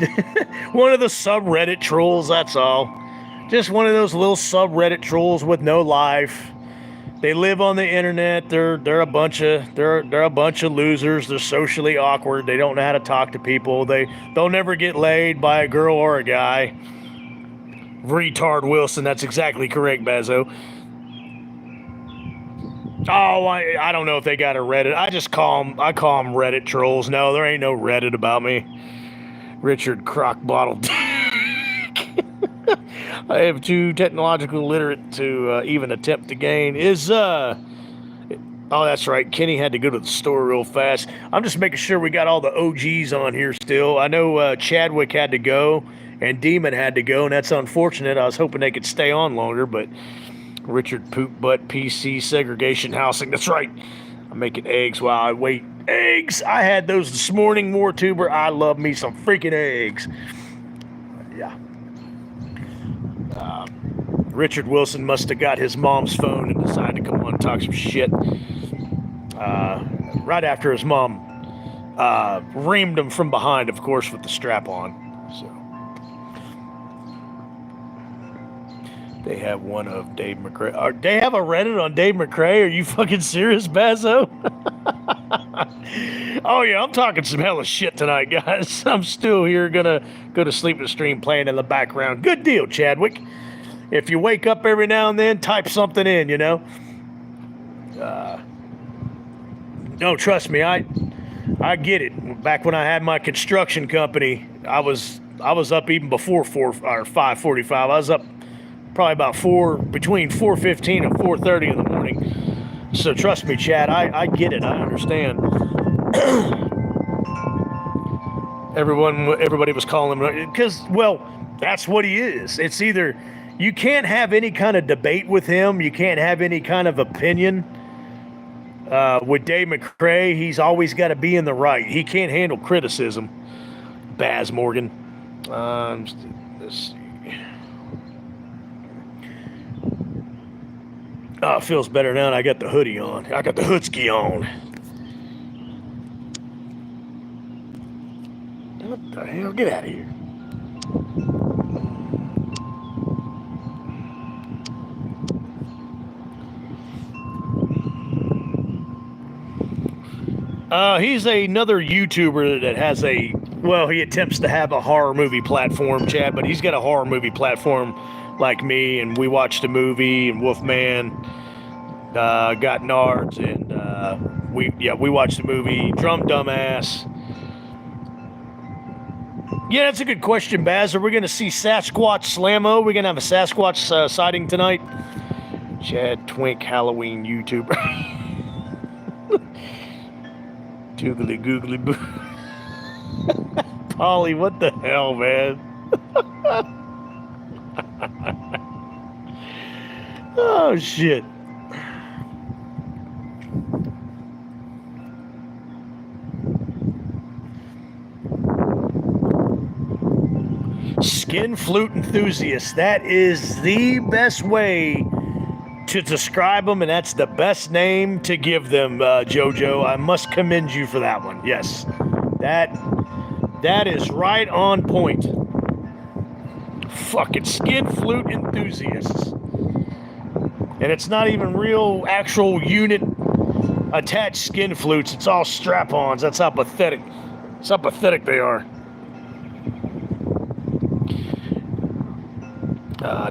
Speaker 1: One of the subreddit trolls, that's all. Just one of those little subreddit trolls with no life. They live on the internet. They're a bunch of losers. They're socially awkward. They don't know how to talk to people. They'll never get laid by a girl or a guy. Retard Wilson, that's exactly correct, Bazo. Oh, I don't know if they got a Reddit. I call them Reddit trolls. No, there ain't no Reddit about me. Richard Crockbottle. I am too technological literate to even attempt to gain. Oh, that's right. Kenny had to go to the store real fast. I'm just making sure we got all the OGs on here still. I know Chadwick had to go and Demon had to go, and that's unfortunate. I was hoping they could stay on longer, but Richard Poop Butt PC Segregation Housing. That's right. I'm making eggs while I wait. Eggs! I had those this morning, WarTuber. I love me some freaking eggs. Yeah. Richard Wilson must have got his mom's phone and decided to come on and talk some shit. Right after his mom reamed him from behind, of course, with the strap on. So they have one of Dave McRae. They have a Reddit on Dave McRae? Are you fucking serious, Bazo? Oh yeah, I'm talking some hella shit tonight, guys. I'm still here, gonna go to sleep in the stream playing in the background. Good deal, Chadwick. If you wake up every now and then, type something in, you know. No, trust me, I get it. Back when I had my construction company, I was up even before 5:45. I was up probably about between 4:15 and 4:30 in the morning. So trust me, Chad, I get it. I understand. Everybody was calling him because, well, that's what he is. It's either you can't have any kind of debate with him, you can't have any kind of opinion. With Dave McCrae, he's always got to be in the right. He can't handle criticism. Baz Morgan. Let's see. Oh, it feels better now. I got the hoodie on. I got the hoodski on. What the hell? Get out of here. He's another YouTuber that has he attempts to have a horror movie platform, Chad, but he's got a horror movie platform like me, and we watched a movie, and Wolfman got Nards, and we watched the movie Drum Dumbass. Yeah, that's a good question, Baz. Are we going to see Sasquatch Slammo? We're going to have a Sasquatch sighting tonight? Chad Twink Halloween YouTuber. Googly googly boo. Polly, what the hell, man? Oh, shit. Skin flute enthusiast. That is the best way to describe them, and that's the best name to give them, JoJo. I must commend you for that one. Yes, that is right on point. Fucking skin flute enthusiasts, and it's not even real, actual unit attached skin flutes. It's all strap-ons. That's how pathetic. That's how pathetic they are.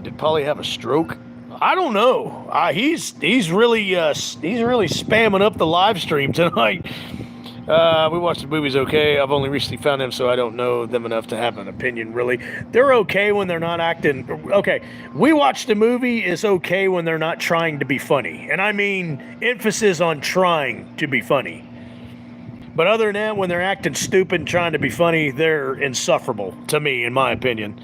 Speaker 1: Did Polly have a stroke? I don't know. He's really spamming up the live stream tonight. We watched the movies okay. I've only recently found them, so I don't know them enough to have an opinion, really. They're okay when they're not acting. Okay, we watched the movie is okay when they're not trying to be funny. And I mean emphasis on trying to be funny. But other than that, when they're acting stupid and trying to be funny, they're insufferable, to me, in my opinion.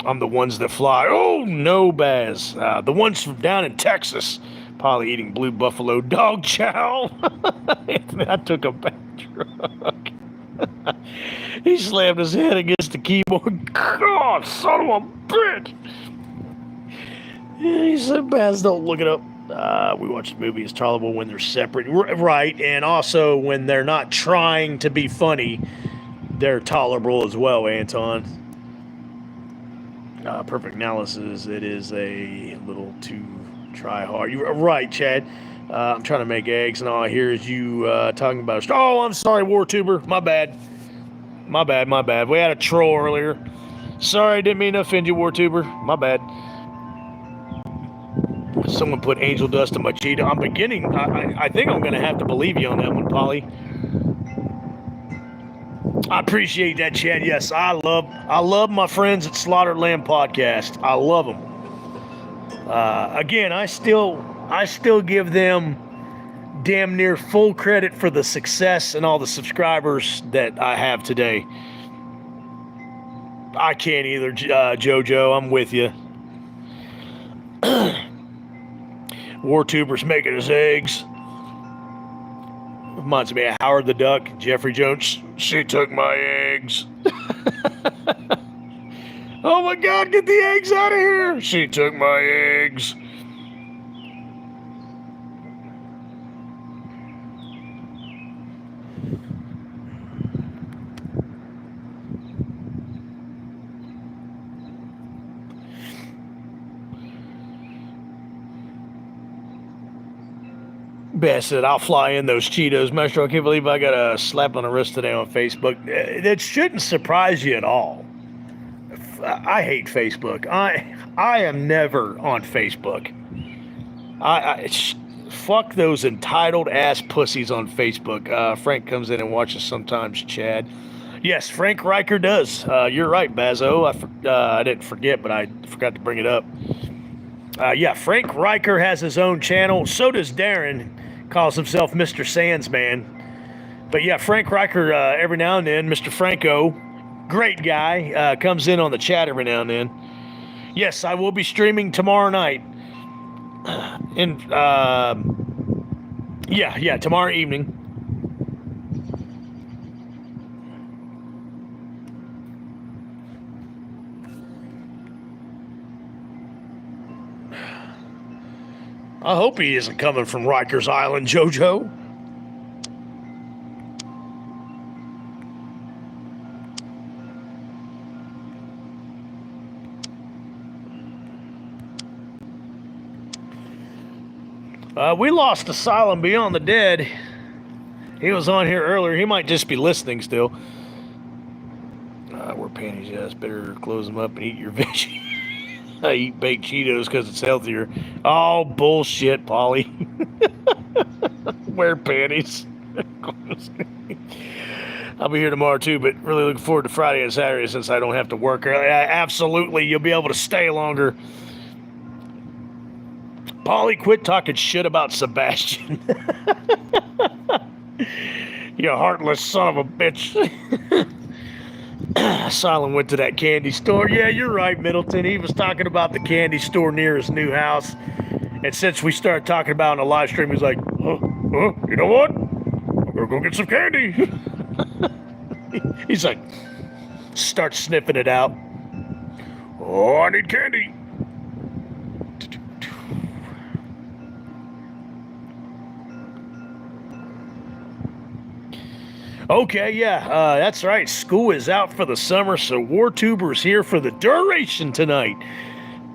Speaker 1: I'm the ones that fly. Oh, no, Baz. The ones from down in Texas. Probably eating blue buffalo dog chow. I took a bad drug. He slammed his head against the keyboard. God, son of a bitch. He said, Baz, don't look it up. We watch the movie. It's tolerable when they're separate. Right, and also when they're not trying to be funny, they're tolerable as well, Anton. Perfect analysis. It is a little too try hard. You're right, Chad. I'm trying to make eggs, and all I hear is you talking about. Oh, I'm sorry, WarTuber. My bad. My bad. We had a troll earlier. Sorry, didn't mean to offend you, WarTuber. My bad. Someone put angel dust in my Cheeto. I'm beginning. I think I'm going to have to believe you on that one, Polly. I appreciate that, Chad. Yes, I love my friends at Slaughtered Lamb Podcast. I love them. Again, I still give them damn near full credit for the success and all the subscribers that I have today. I can't either, JoJo. I'm with you. WarTuber's making his eggs. Reminds me of Howard the Duck, Jeffrey Jones. She took my eggs. Oh my God, get the eggs out of here. She took my eggs. Beth said, I'll fly in those Cheetos. Maestro, I can't believe I got a slap on the wrist today on Facebook. That shouldn't surprise you at all. I hate Facebook. I am never on Facebook. Fuck those entitled ass pussies on Facebook. Frank comes in and watches sometimes, Chad. Yes, Frank Riker does. You're right, Bazo. I didn't forget, but I forgot to bring it up. Yeah, Frank Riker has his own channel. So does Darren. Calls himself Mr. Sandsman. But yeah, Frank Riker, every now and then, Mr. Franco, great guy, comes in on the chat every now and then. Yes, I will be streaming tomorrow night. Yeah, tomorrow evening. I hope he isn't coming from Rikers Island, JoJo. We lost Asylum Beyond the Dead. He was on here earlier. He might just be listening still. Wear panties, yes. Better close them up and eat your veggies. I eat baked Cheetos because it's healthier. Oh, bullshit, Polly. Wear panties. I'll be here tomorrow too, but really looking forward to Friday and Saturday since I don't have to work. Absolutely, you'll be able to stay longer. Polly, quit talking shit about Sebastian. You heartless son of a bitch. Silent went to that candy store. Yeah, you're right, Middleton. He was talking about the candy store near his new house. And since we started talking about it on the live stream, he's like, you know what? I'm going to go get some candy. He's like, start sniffing it out. Oh, I need candy. Okay, yeah, that's right. School is out for the summer, so WarTuber's here for the duration tonight.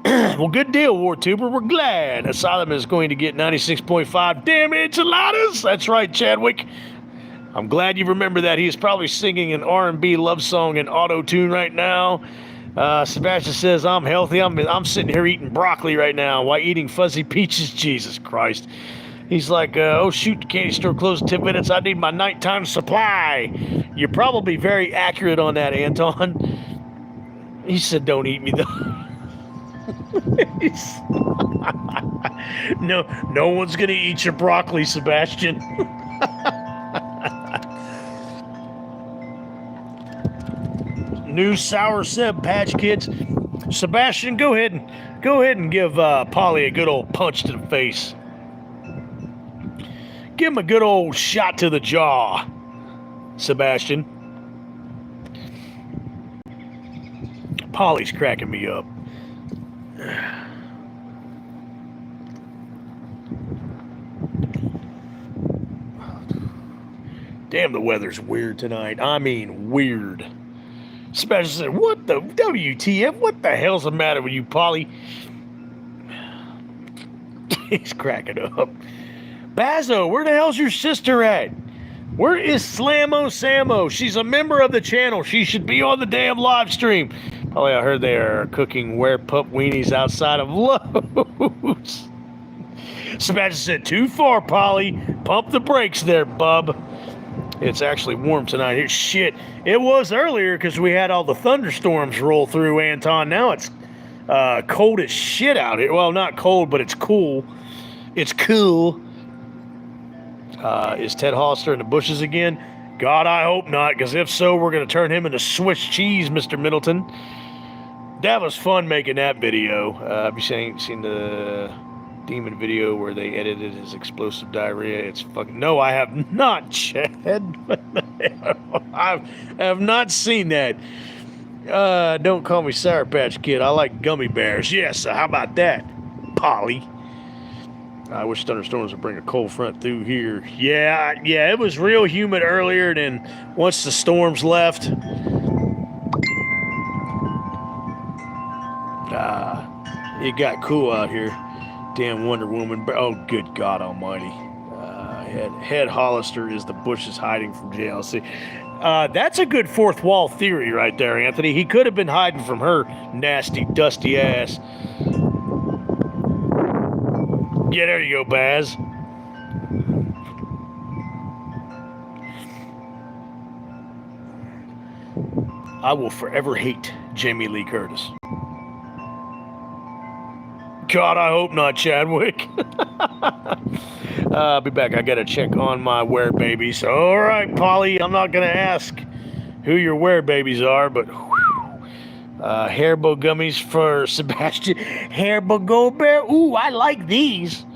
Speaker 1: Well, good deal, WarTuber. We're glad. Asylum is going to get 96.5 damn enchiladas. That's right, Chadwick. I'm glad you remember that. He is probably singing an R&B love song in auto-tune right now. Sebastian says, I'm healthy. I'm sitting here eating broccoli right now. Why eating fuzzy peaches? Jesus Christ. He's like, oh, shoot, the candy store closed in 10 minutes. I need my nighttime supply. You're probably very accurate on that, Anton. He said, don't eat me, though. No one's going to eat your broccoli, Sebastian. New Sour Seb Patch Kids. Sebastian, go ahead and give Polly a good old punch to the face. Give him a good old shot to the jaw, Sebastian. Polly's cracking me up. Damn, the weather's weird tonight. I mean, weird. Sebastian said, what the WTF? What the hell's the matter with you, Polly? He's cracking up. Bazo, where the hell's your sister at? Where is Slammo Sammo? She's a member of the channel. She should be on the damn live stream. Probably I heard they are cooking pup weenies outside of Lowe's. Sebastian said, too far, Polly. Pump the brakes there, bub. It's actually warm tonight. Here, shit. It was earlier because we had all the thunderstorms roll through, Anton. Now it's cold as shit out here. Well, not cold, but it's cool. It's cool. Is Ted Hollister in the bushes again? God, I hope not, because if so, we're going to turn him into Swiss cheese, Mr. Middleton. That was fun making that video. Have you seen the demon video where they edited his explosive diarrhea? It's fucking... No, I have not, Chad. I have not seen that. Don't call me Sour Patch Kid. I like gummy bears. Yes, how about that, Polly? I wish thunderstorms would bring a cold front through here. Yeah, it was real humid earlier, and then once the storms left, it got cool out here. Damn Wonder Woman. Oh, good God almighty. Head Hollister is the bushes hiding from JLC. That's a good fourth wall theory right there, Anthony. He could have been hiding from her nasty, dusty ass. Yeah, there you go, Baz. I will forever hate Jamie Lee Curtis. God, I hope not, Chadwick. I'll be back. I gotta check on my wear babies. All right, Polly, I'm not gonna ask who your wear babies are, but Haribo gummies for Sebastian. Haribo Go Bear. Ooh, I like these.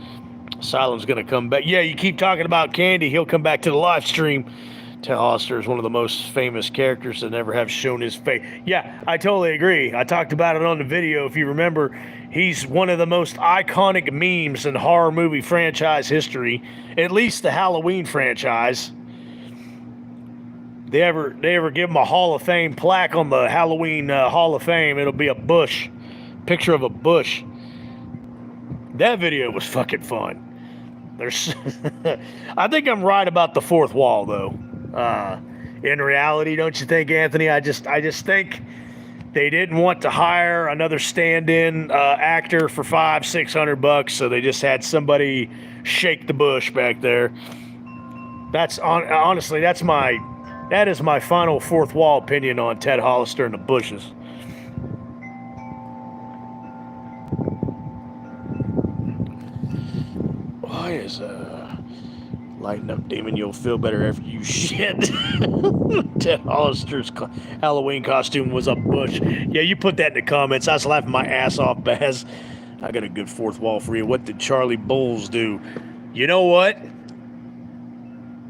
Speaker 1: Asylum's gonna come back. Yeah, you keep talking about Candy. He'll come back to the live stream. Ted Hollister is one of the most famous characters to never have shown his face. Yeah, I totally agree. I talked about it on the video. If you remember, he's one of the most iconic memes in horror movie franchise history, at least the Halloween franchise. They ever give him a Hall of Fame plaque on the Halloween Hall of Fame, it'll be a bush, picture of a bush. That video was fucking fun. There's, I think I'm right about the fourth wall though. In reality, don't you think, Anthony? I just think they didn't want to hire another stand-in actor for $500-600, so they just had somebody shake the bush back there. That's honestly, that is my final fourth wall opinion on Ted Hollister and the Bushes. Why is lighten up, demon? You'll feel better after you shit. Ted Hollister's Halloween costume was a bush. Yeah, you put that in the comments. I was laughing my ass off, Baz. I got a good fourth wall for you. What did Charlie Bowles do? You know what?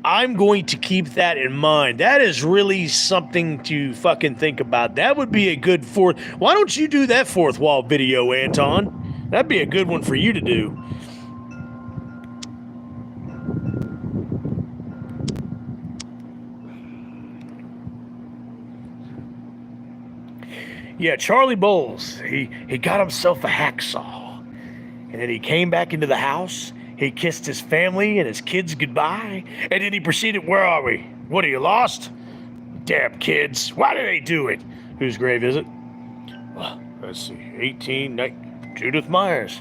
Speaker 1: I'm going to keep that in mind. That is really something to fucking think about. That would be a good fourth. Why don't you do that fourth wall video, Anton? That'd be a good one for you to do. Yeah, Charlie Bowles, he got himself a hacksaw. And then he came back into the house. He kissed his family and his kids goodbye. And then he proceeded, where are we? What, are you lost? Damn kids, why did they do it? Whose grave is it? Well, let's see, 18, Judith Myers.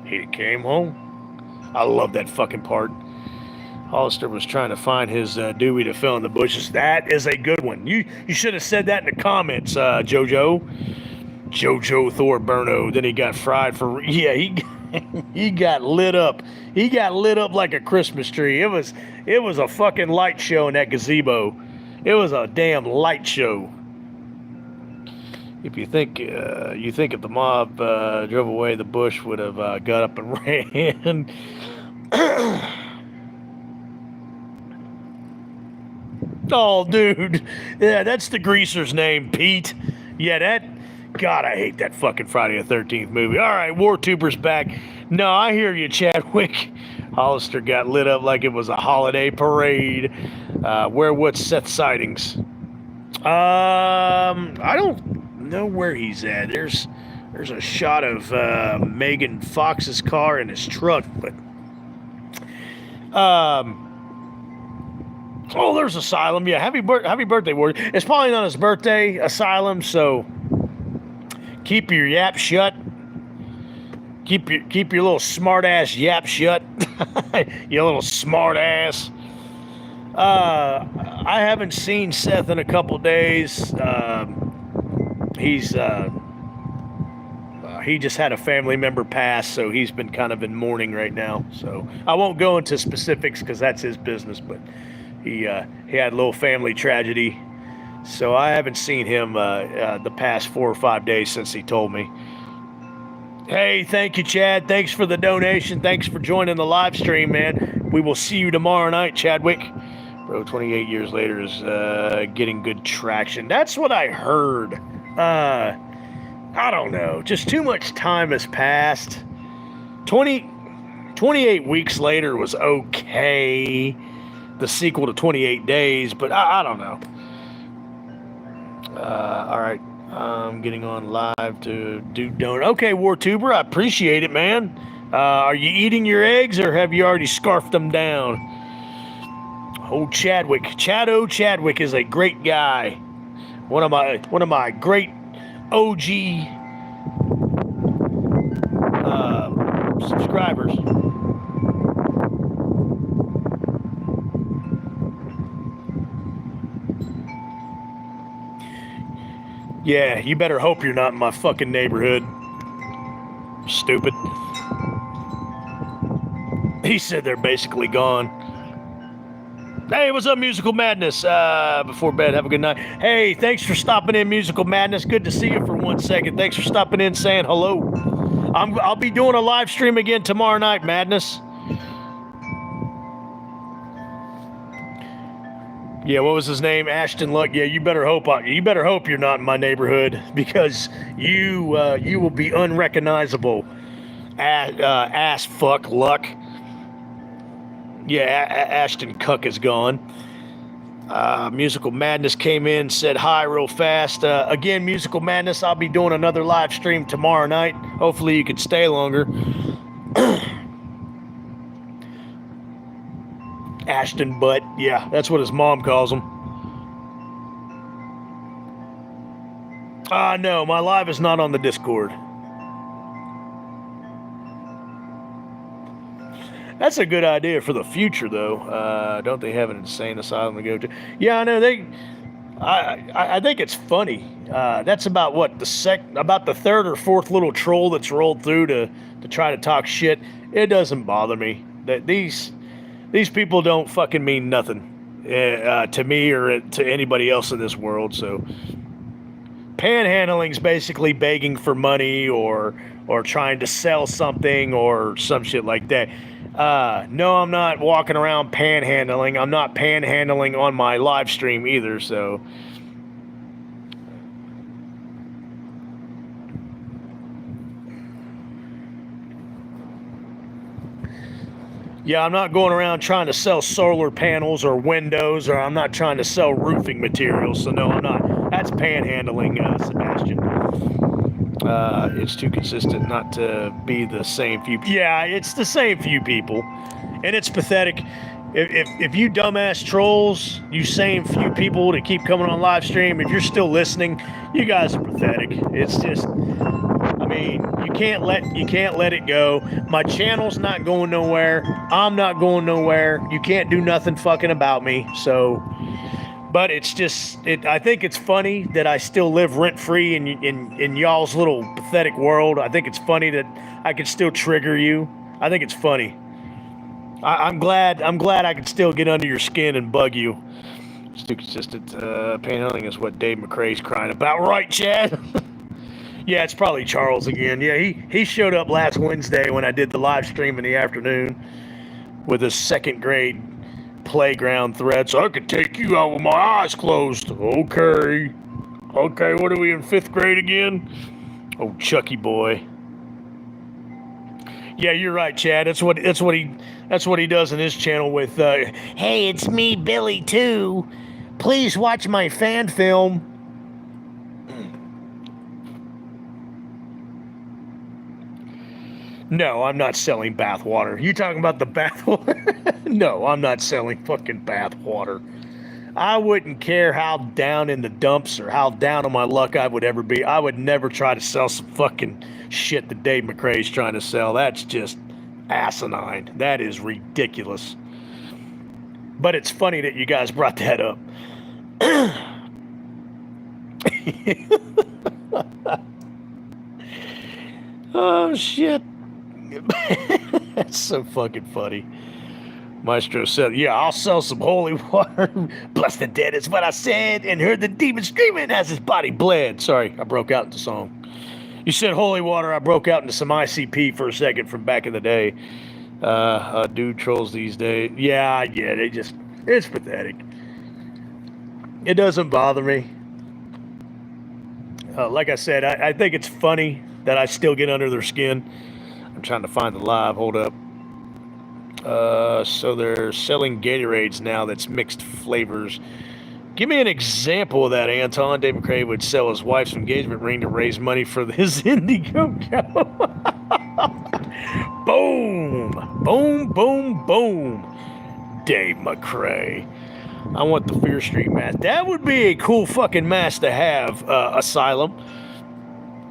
Speaker 1: He came home. I love that fucking part. Hollister was trying to find his Dewey to fill in the bushes. That is a good one. You should have said that in the comments, Jojo Thor Burno. Then he got fried for, yeah, he got lit up. He got lit up like a Christmas tree. It was a fucking light show in that gazebo. It was a damn light show. If you think if the mob drove away, the bush would have got up and ran. Oh, dude. Yeah, that's the greaser's name, Pete. Yeah, God, I hate that fucking Friday the 13th movie. All right, WarTuber's back. No, I hear you, Chadwick. Hollister got lit up like it was a holiday parade. What's Seth's sightings? I don't know where he's at. There's a shot of Megan Fox's car in his truck, but oh, there's Asylum. Yeah, happy birthday, Ward. It's probably not his birthday, Asylum, so keep your yap shut. Keep your little smart ass yap shut. You little smart ass. I haven't seen Seth in a couple days. He just had a family member pass, so he's been kind of in mourning right now. So I won't go into specifics because that's his business, but he had a little family tragedy. So I haven't seen him the past 4 or 5 days since he told me. Hey, thank you, Chad. Thanks for the donation. Thanks for joining the live stream, man. We will see you tomorrow night, Chadwick. Bro, 28 years later is getting good traction. That's what I heard. I don't know. Just too much time has passed. 28 weeks later was okay. The sequel to 28 Days, but I don't know. All right. I'm getting on live to do donut. Okay, WarTuber, I appreciate it, man. Are you eating your eggs or have you already scarfed them down? Oh, Chadwick. Chadwick is a great guy. One of my great OG subscribers. Yeah, you better hope you're not in my fucking neighborhood. Stupid. He said they're basically gone. Hey, what's up, Musical Madness? Before bed, have a good night. Hey, thanks for stopping in, Musical Madness. Good to see you for 1 second. Thanks for stopping in, saying hello. I'll be doing a live stream again tomorrow night, Madness. Yeah, what was his name? Ashton Luck. Yeah, you better hope you're not in my neighborhood, because you will be unrecognizable. Ass fuck Luck. Yeah, Ashton Cuck is gone. Musical Madness came in, said hi real fast. Again, Musical Madness, I'll be doing another live stream tomorrow night. Hopefully you can stay longer. Ashton Butt, yeah, that's what his mom calls him. No, my live is not on the Discord. That's a good idea for the future, though. Don't they have an insane asylum to go to? Yeah, I know I think it's funny. That's about what about the third or fourth little troll that's rolled through to try to talk shit. It doesn't bother me that these people don't fucking mean nothing to me or to anybody else in this world. So panhandling's basically begging for money or trying to sell something or some shit like that. No, I'm not walking around panhandling. I'm not panhandling on my live stream either, so. Yeah, I'm not going around trying to sell solar panels or windows, or I'm not trying to sell roofing materials, so no, I'm not. That's panhandling, Sebastian. It's too consistent not to be the same few. Yeah, it's the same few people, and it's pathetic. If you dumbass trolls, you same few people that keep coming on live stream, if you're still listening, you guys are pathetic. It's just, I mean, you can't let it go. My channel's not going nowhere. I'm not going nowhere. You can't do nothing fucking about me. So. But it's just, I think it's funny that I still live rent-free in y'all's little pathetic world. I think it's funny that I can still trigger you. I think it's funny. I'm glad I can still get under your skin and bug you. It's too consistent. Panhandling is what Dave McCrae's crying about. Right, Chad? Yeah, it's probably Charles again. Yeah, he showed up last Wednesday when I did the live stream in the afternoon with his second grade playground threats. I could take you out with my eyes closed. Okay, what are we in 5th grade again? Oh, Chucky boy. Yeah, you're right, Chad. That's what he does in his channel with hey, it's me, Billy, too. Please watch my fan film. No, I'm not selling bath water. You talking about the bath water? No, I'm not selling fucking bath water. I wouldn't care how down in the dumps or how down on my luck I would ever be. I would never try to sell some fucking shit that Dave McCrae's trying to sell. That's just asinine. That is ridiculous. But it's funny that you guys brought that up. Oh, shit. That's so fucking funny. Maestro said, yeah, I'll sell some holy water. Bless the dead is what I said, and heard the demon screaming as his body bled. Sorry, I broke out into song. You said holy water, I broke out into some ICP for a second from back in the day. Dude trolls these days. Yeah, it's pathetic. It doesn't bother me. Like I said, I think it's funny that I still get under their skin. I'm trying to find the live. Hold up. So they're selling Gatorades now that's mixed flavors. Give me an example of that, Anton. Dave McCrae would sell his wife's engagement ring to raise money for his Indiegogo. Boom. Boom, boom, boom. Dave McCrae. I want the Fear Street mask. That would be a cool fucking mask to have, Asylum.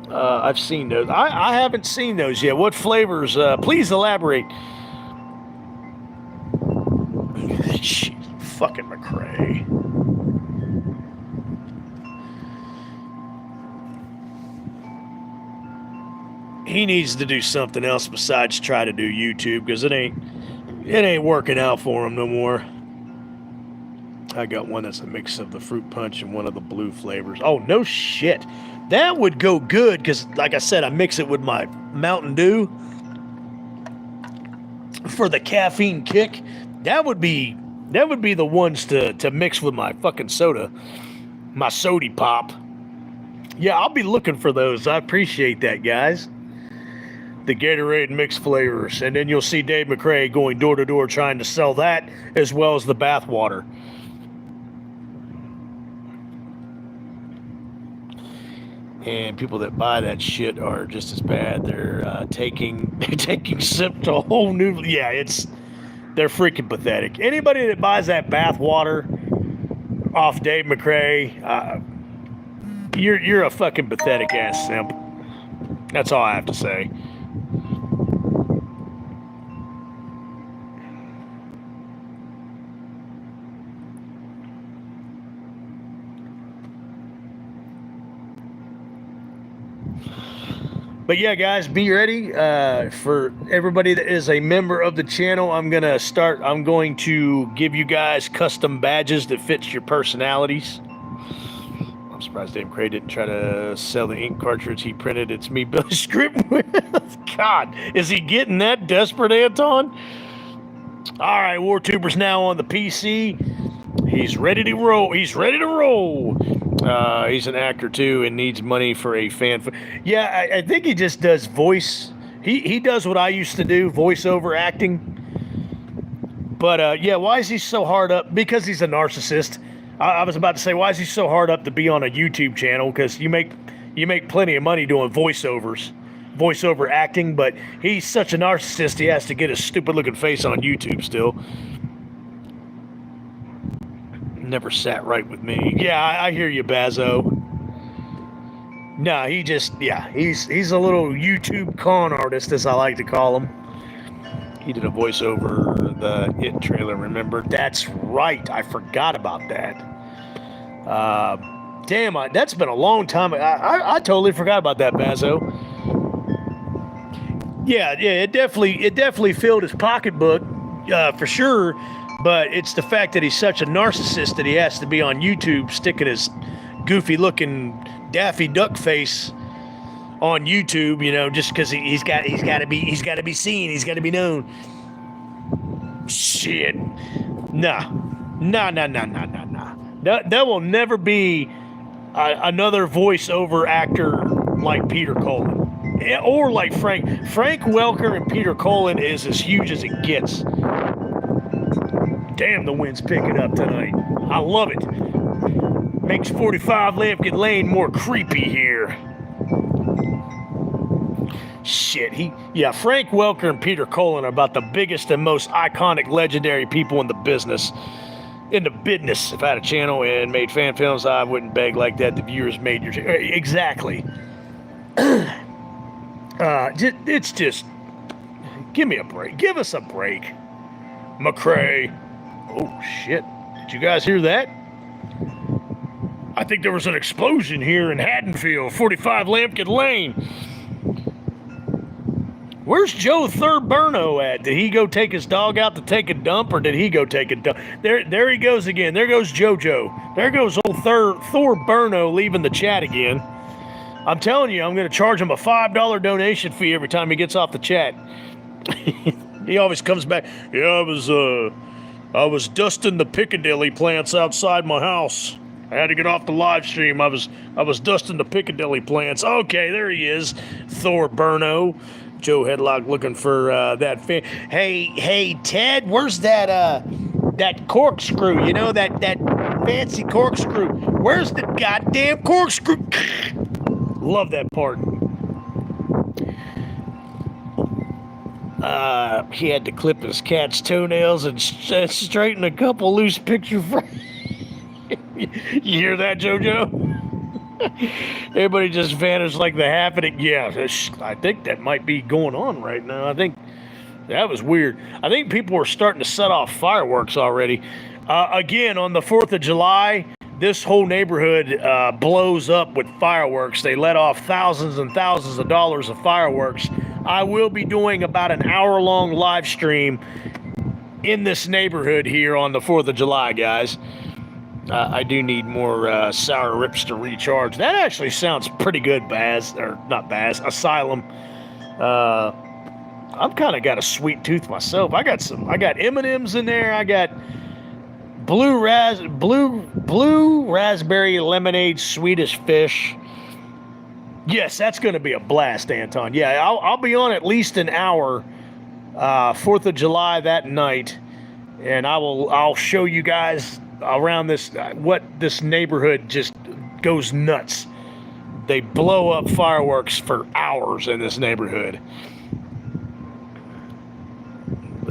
Speaker 1: I've seen those. I haven't seen those yet. What flavors? Please elaborate. Fucking McCrae. he needs to do something else besides try to do YouTube, because it ain't working out for him no more. I got one that's a mix of the fruit punch and one of the blue flavors. Oh, no shit. That would go good, because like I said, I mix it with my Mountain Dew for the caffeine kick. That would be the ones to mix with my fucking soda, my sody pop. Yeah, I'll be looking for those. I appreciate that, guys. The Gatorade mixed flavors. And then you'll see Dave McRae going door to door trying to sell that, as well as the bath water. And people that buy that shit are just as bad. They're taking sip to a whole new... Yeah, they're freaking pathetic. Anybody that buys that bath water off Dave McRae, you're a fucking pathetic ass simp. That's all I have to say. But yeah, guys, be ready. For everybody that is a member of the channel, I'm going to give you guys custom badges that fits your personalities. I'm surprised Dave McRae didn't try to sell the ink cartridge he printed It's Me Billy script with. God, is he getting that desperate, Anton? All right, WarTuber's now on the PC. He's ready to roll. He's an actor too and needs money for a fan. Yeah, I think he just does voice. He does what I used to do, voiceover acting. But yeah, why is he so hard up? Because he's a narcissist. I was about to say, why is he so hard up to be on a YouTube channel? Because you make plenty of money doing voiceover acting. But he's such a narcissist, he has to get his stupid looking face on YouTube still. Never sat right with me. Yeah, I hear you, Bazo. No, he's a little YouTube con artist, as I like to call him. He did a voiceover the It trailer, remember? That's right, I forgot about that. Damn, that's been a long time. I totally forgot about that, Bazo. Yeah, it definitely filled his pocketbook, for sure. But it's the fact that he's such a narcissist that he has to be on YouTube sticking his goofy-looking Daffy Duck face on YouTube, just because he's got to be seen, he's got to be known. Shit, nah. That will never be another voiceover actor like Peter Cullen, or like Frank. Frank Welker and Peter Cullen is as huge as it gets. Damn, the wind's picking up tonight. I love it. Makes 45 Lampkin Lane more creepy here. Shit, Frank Welker and Peter Cullen are about the biggest and most iconic, legendary people in the business. If I had a channel and made fan films, I wouldn't beg like that. The viewers made your... Exactly. It's just... Give me a break. Give us a break. McRae. Oh, shit. Did you guys hear that? I think there was an explosion here in Haddonfield, 45 Lampkin Lane. Where's Joe Thurberno at? Did he go take his dog out to take a dump, or did he go take a dump? There he goes again. There goes JoJo. There goes old Thurberno leaving the chat again. I'm telling you, I'm going to charge him a $5 donation fee every time he gets off the chat. He always comes back. Yeah, I was dusting the Piccadilly plants outside my house. I had to get off the live stream. I was dusting the Piccadilly plants. Okay, there he is, Thurberno. Joe Headlock looking for that fan. Hey, Ted, where's that corkscrew? That fancy corkscrew. Where's the goddamn corkscrew? Love that part. He had to clip his cat's toenails and straighten a couple loose picture frames. You hear that, JoJo? Everybody just vanished like the happening. Yeah, I think that might be going on right now. I think that was weird. I think people are starting to set off fireworks already. Again, on the 4th of July, this whole neighborhood blows up with fireworks. They let off thousands and thousands of dollars of fireworks. I will be doing about an hour-long live stream in this neighborhood here on the 4th of July, guys. I do need more sour rips to recharge. That actually sounds pretty good, Baz. Or not Baz, Asylum. I've kind of got a sweet tooth myself. I got M&Ms in there. I got blue raspberry lemonade Swedish fish. Yes, that's going to be a blast, Anton. Yeah, I'll be on at least an hour 4th of July that night, and I'll show you guys around what this neighborhood just goes nuts. They blow up fireworks for hours in this neighborhood.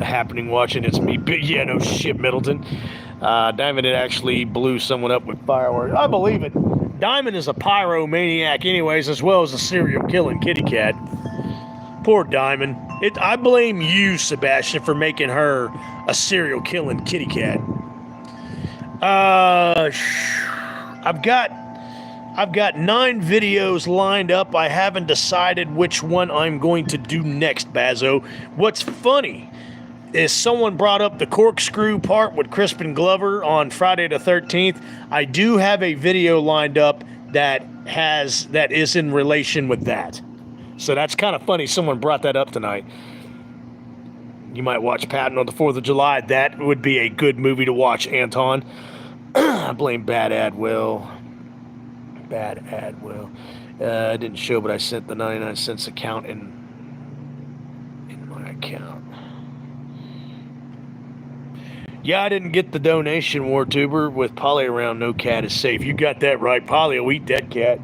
Speaker 1: Happening watching, it's me. Yeah, no shit, Middleton. Diamond had actually blew someone up with fireworks. I believe it. Diamond is a pyromaniac anyways, as well as a serial killing kitty cat. Poor Diamond. I blame you, Sebastian, for making her a serial killing kitty cat. I've got 9 videos lined up. I haven't decided which one I'm going to do next, Bazo. What's funny is someone brought up the corkscrew part with Crispin Glover on Friday the 13th. I do have a video lined up that is in relation with that. So that's kind of funny. Someone brought that up tonight. You might watch Patton on the 4th of July. That would be a good movie to watch, Anton. I blame Bad Adwill. I didn't show, but I sent the 99 cents account in my account. Yeah, I didn't get the donation, WarTuber. With Polly around, no cat is safe. You got that right. Polly will eat that cat.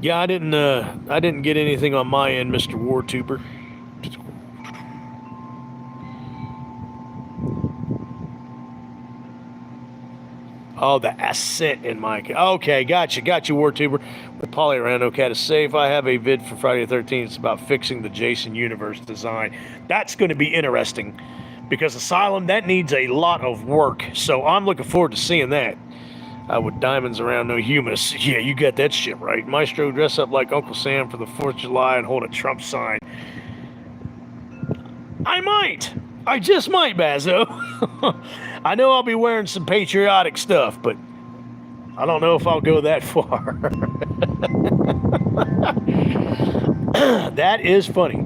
Speaker 1: Yeah, I didn't get anything on my end, Mr. WarTuber. Oh, the ascent in my... Okay, gotcha, WarTuber. With Polly around, no cat is safe. I have a vid for Friday the 13th. It's about fixing the Jason Universe design. That's going to be interesting, because Asylum, that needs a lot of work. So I'm looking forward to seeing that. With diamonds around, no humus. Yeah, you got that shit right. Maestro, dress up like Uncle Sam for the 4th of July and hold a Trump sign. I might. I just might, Bazo. I know I'll be wearing some patriotic stuff, but I don't know if I'll go that far. That is funny.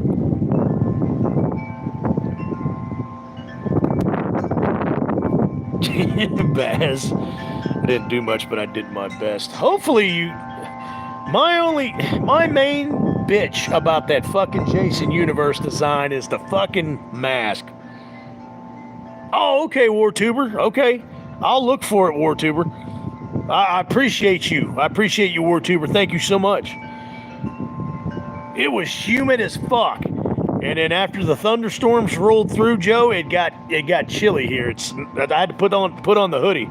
Speaker 1: Baz. I didn't do much, but I did my best. Hopefully you... My main bitch about that fucking Jason Universe design is the fucking mask. Oh, okay, WarTuber. Okay. I'll look for it, WarTuber. I appreciate you. I appreciate you, WarTuber. Thank you so much. It was humid as fuck. And then after the thunderstorms rolled through, Joe, it got chilly here. I had to put on the hoodie.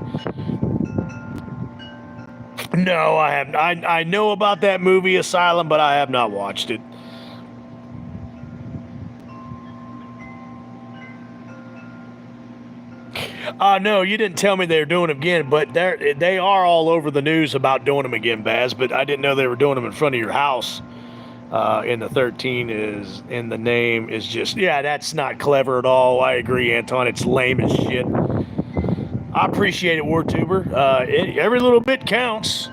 Speaker 1: No, I haven't. I know about that movie, Asylum, but I have not watched it. No, you didn't tell me they were doing them again, but they are all over the news about doing them again, Baz, but I didn't know they were doing them in front of your house. And the 13 is in the name is just, yeah, that's not clever at all. I agree, Anton. It's lame as shit. I appreciate it, WarTuber. Every little bit counts.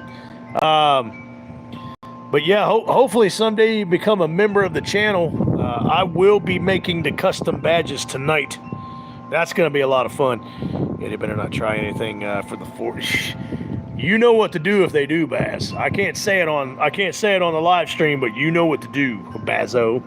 Speaker 1: But yeah, hopefully someday you become a member of the channel. I will be making the custom badges tonight. That's going to be a lot of fun. Yeah, they better not try anything for the 4th. You know what to do if they do, Baz. I can't say it on the live stream, but you know what to do, Bazo.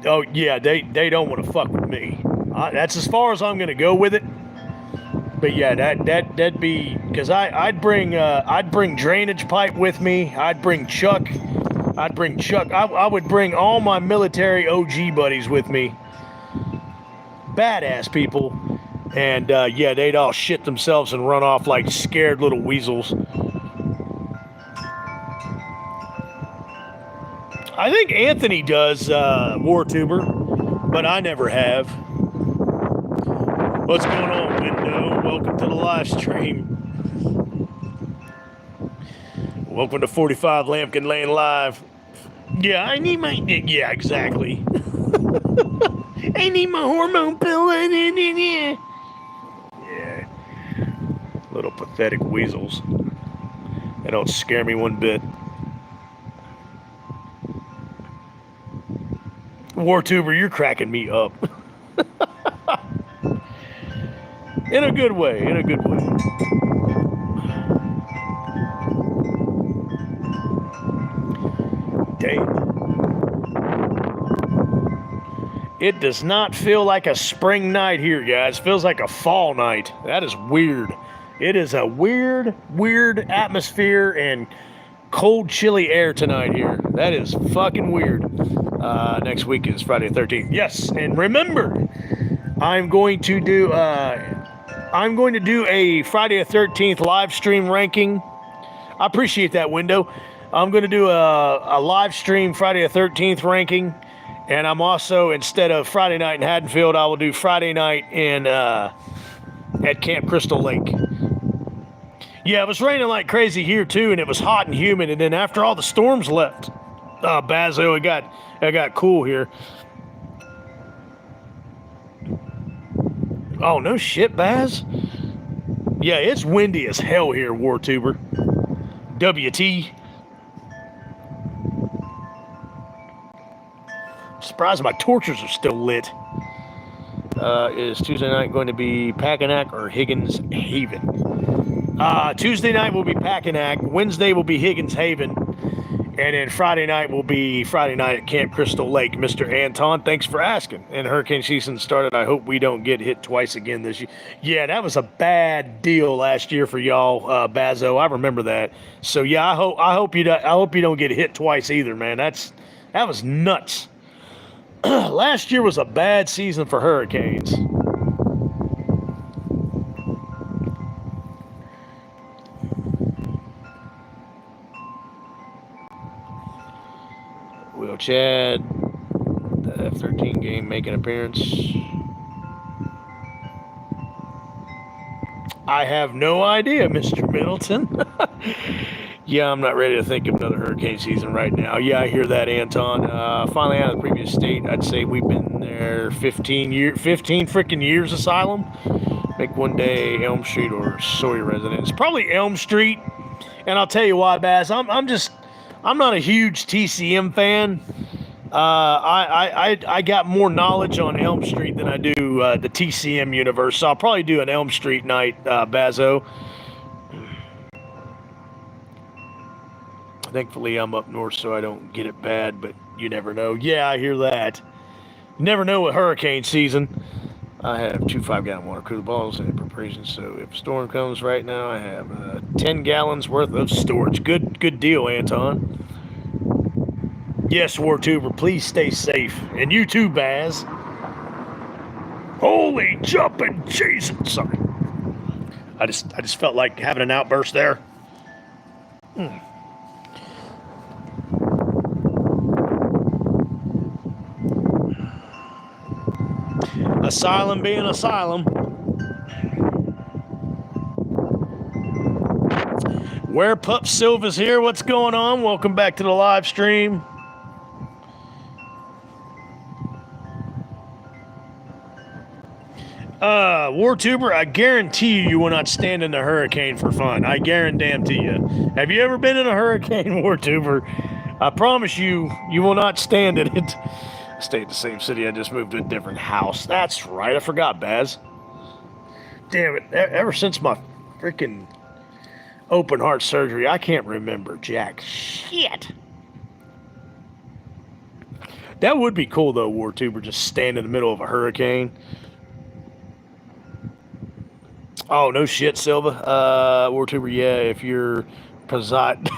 Speaker 1: Oh yeah, they don't want to fuck with me. That's as far as I'm gonna go with it. But yeah, that'd be, because I'd bring drainage pipe with me. I'd bring Chuck. I would bring all my military OG buddies with me. Badass people. And yeah, they'd all shit themselves and run off like scared little weasels. I think Anthony does WarTuber, but I never have. What's going on, Window? Welcome to the live stream. Welcome to 45 Lampkin Lane Live. Yeah, I need my... Yeah, exactly. I need my hormone pill. Yeah. Little pathetic weasels. They don't scare me one bit. WarTuber, you're cracking me up. In a good way, in a good way. Damn. It does not feel like a spring night here, guys. It feels like a fall night. That is weird. It is a weird, weird atmosphere and cold, chilly air tonight here. That is fucking weird. Next week is Friday the 13th. Yes, and remember, I'm going to do a Friday the 13th live stream ranking. I appreciate that, Window. I'm going to do a live stream Friday the 13th ranking, and I'm also, instead of Friday night in Haddonfield, I will do Friday night in at Camp Crystal Lake. Yeah, it was raining like crazy here too, and it was hot and humid. And then after all the storms left, Bazo, it got cool here. Oh, no shit, Baz. Yeah, it's windy as hell here, WarTuber. WT. Surprised my torches are still lit. Is Tuesday night going to be Packanack or Higgins Haven? Tuesday night will be Packanack. Wednesday will be Higgins Haven. And then Friday night will be Friday night at Camp Crystal Lake. Mr. Anton, thanks for asking. And hurricane season started. I hope we don't get hit twice again this year. Yeah, that was a bad deal last year for y'all, Bazo. I remember that. So yeah, I hope you don't get hit twice either, man. That was nuts. Last year was a bad season for hurricanes. Will Chad, the F-13 game, make an appearance? I have no idea, Mr. Middleton. Yeah, I'm not ready to think of another hurricane season right now. Yeah, I hear that, Anton. Finally out of the previous state, I'd say we've been there 15 freaking years asylum. Make one day Elm Street or Sawyer residence. Probably Elm Street. And I'll tell you why, Baz. I'm not a huge TCM fan. I got more knowledge on Elm Street than I do the TCM universe. So I'll probably do an Elm Street night, Bazo. Thankfully, I'm up north, so I don't get it bad, but you never know. Yeah, I hear that. You never know with hurricane season. I have 2 5-gallon water cooler bottles and preparation, so if a storm comes right now, I have 10 gallons worth of storage. Good deal, Anton. Yes, WarTuber, please stay safe. And you too, Baz. Holy jumping Jesus. Sorry. I just felt like having an outburst there. Asylum being asylum. Where Pup Silva's here. What's going on? Welcome back to the live stream. WarTuber, I guarantee you will not stand in a hurricane for fun. I guarantee you. Have you ever been in a hurricane, WarTuber? I promise you, you will not stand in it. I stay in the same city. I just moved to a different house. That's right. I forgot, Baz. Damn it. Ever since my freaking open heart surgery, I can't remember jack shit. That would be cool, though, WarTuber, just stand in the middle of a hurricane. Oh, no shit, Silva. WarTuber, yeah, if you're Pazat.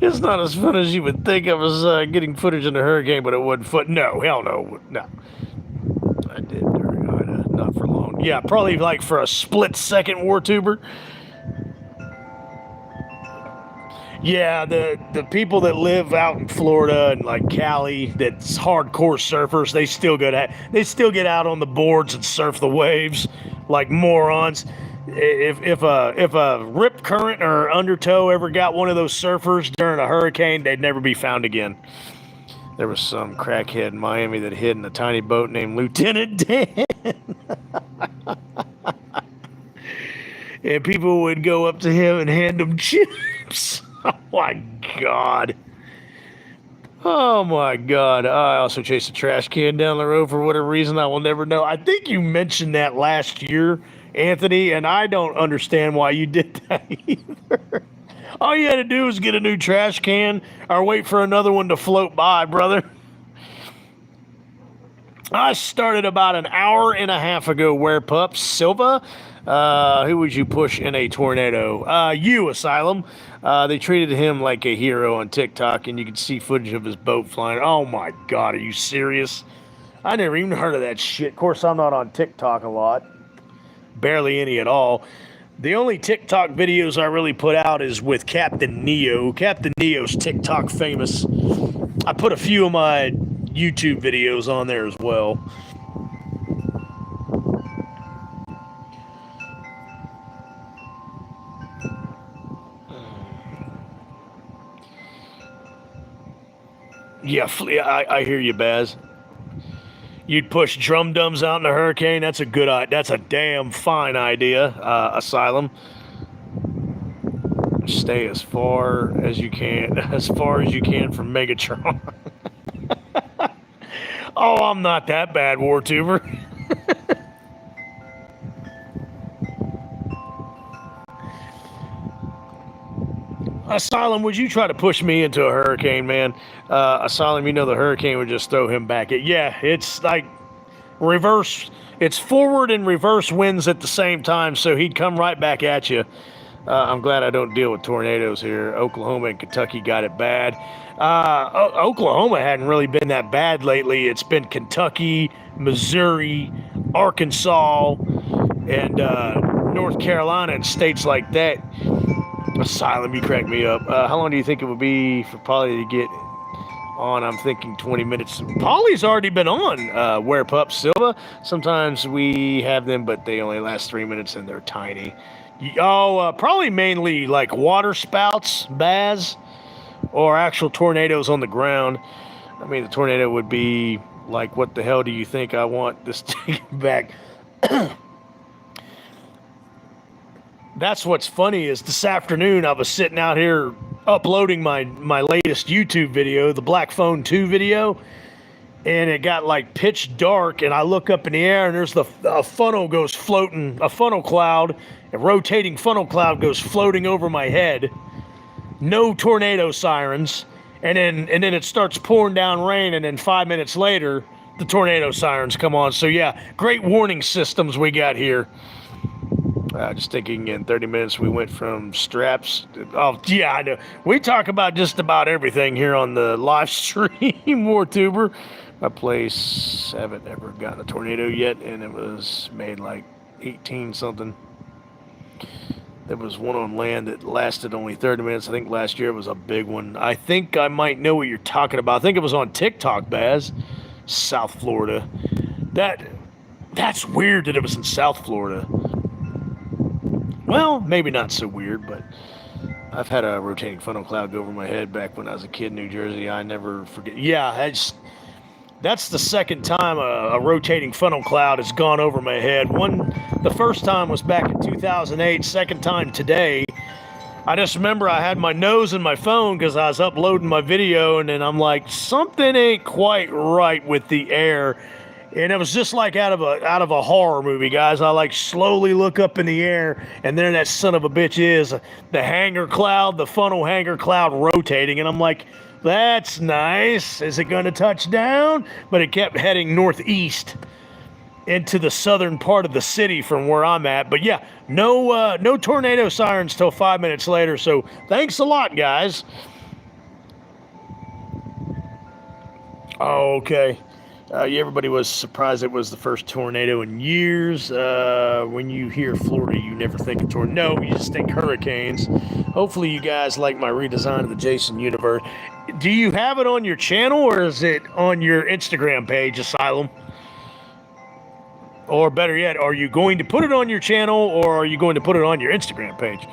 Speaker 1: It's not as fun as you would think. I was getting footage in the hurricane, but it wasn't fun. No, hell no. No. I did during not for long. Yeah, probably like for a split second, War Tuber. Yeah, the people that live out in Florida and like Cali, that's hardcore surfers. They still get out on the boards and surf the waves like morons. If a rip current or undertow ever got one of those surfers during a hurricane, they'd never be found again. There was some crackhead in Miami that hid in a tiny boat named Lieutenant Dan. And people would go up to him and hand him chips. Oh my God. Oh my God. I also chased a trash can down the road for whatever reason I will never know. I think you mentioned that last year, Anthony, and I don't understand why you did that either. All you had to do was get a new trash can or wait for another one to float by, brother. I started about an hour and a half ago, Where Pups. Silva, who would you push in a tornado? You, Asylum. They treated him like a hero on TikTok, and you could see footage of his boat flying. Oh my God, are you serious? I never even heard of that shit. Of course, I'm not on TikTok a lot. Barely any at all. The only TikTok videos I really put out is with Captain Neo. Captain Neo's TikTok famous. I put a few of my YouTube videos on there as well. Yeah, I hear you, Baz. You'd push drum dums out in a hurricane. That's a damn fine idea, Asylum. Stay as far as you can from Megatron. Oh, I'm not that bad, War Tuber. Asylum, would you try to push me into a hurricane, man? Asylum, you know the hurricane would just throw him back. Yeah, it's like reverse. It's forward and reverse winds at the same time, so he'd come right back at you. I'm glad I don't deal with tornadoes here. Oklahoma and Kentucky got it bad. Oklahoma hadn't really been that bad lately. It's been Kentucky, Missouri, Arkansas, and North Carolina and states like that. Asylum, you crack me up. How long do you think it would be for Polly to get on? I'm thinking 20 minutes. Polly's already been on Where Pups Silva. Sometimes we have them, but they only last 3 minutes and they're tiny. Probably mainly like water spouts, Baz, or actual tornadoes on the ground. I mean, the tornado would be like, what the hell do you think I want this taken back? That's what's funny is this afternoon I was sitting out here uploading my latest YouTube video, the Black Phone 2 video, and it got like pitch dark, and I look up in the air and there's a funnel goes floating, a funnel cloud, a rotating funnel cloud goes floating over my head. No tornado sirens, and then it starts pouring down rain, and then 5 minutes later the tornado sirens come on. So yeah, great warning systems we got here. Just thinking in 30 minutes we went from straps. Oh, yeah, I know. We talk about just about everything here on the live stream, War Tuber. My place, haven't ever gotten a tornado yet, and it was made like 18 something. There was one on land that lasted only 30 minutes. I think last year it was a big one. I think I might know what you're talking about. I think it was on TikTok, Baz. South Florida. That's weird that it was in South Florida. Well, maybe not so weird, but I've had a rotating funnel cloud go over my head back when I was a kid in New Jersey. I never forget. Yeah, that's the second time a rotating funnel cloud has gone over my head. The first time was back in 2008. Second time today. I just remember I had my nose in my phone because I was uploading my video, and then I'm like, something ain't quite right with the air. And it was just like out of a horror movie, guys. I like slowly look up in the air, and there that son of a bitch is the hanger cloud, the funnel hanger cloud rotating, and I'm like, that's nice. Is it going to touch down? But it kept heading northeast into the southern part of the city from where I'm at. But yeah, no tornado sirens till 5 minutes later. So thanks a lot, guys. Oh, okay. Yeah, everybody was surprised it was the first tornado in years. When you hear Florida, you never think of tornado. No, you just think hurricanes. Hopefully you guys like my redesign of the Jason universe. Do you have it on your channel, or is it on your Instagram page, Asylum? Or better yet, are you going to put it on your channel, or are you going to put it on your Instagram page?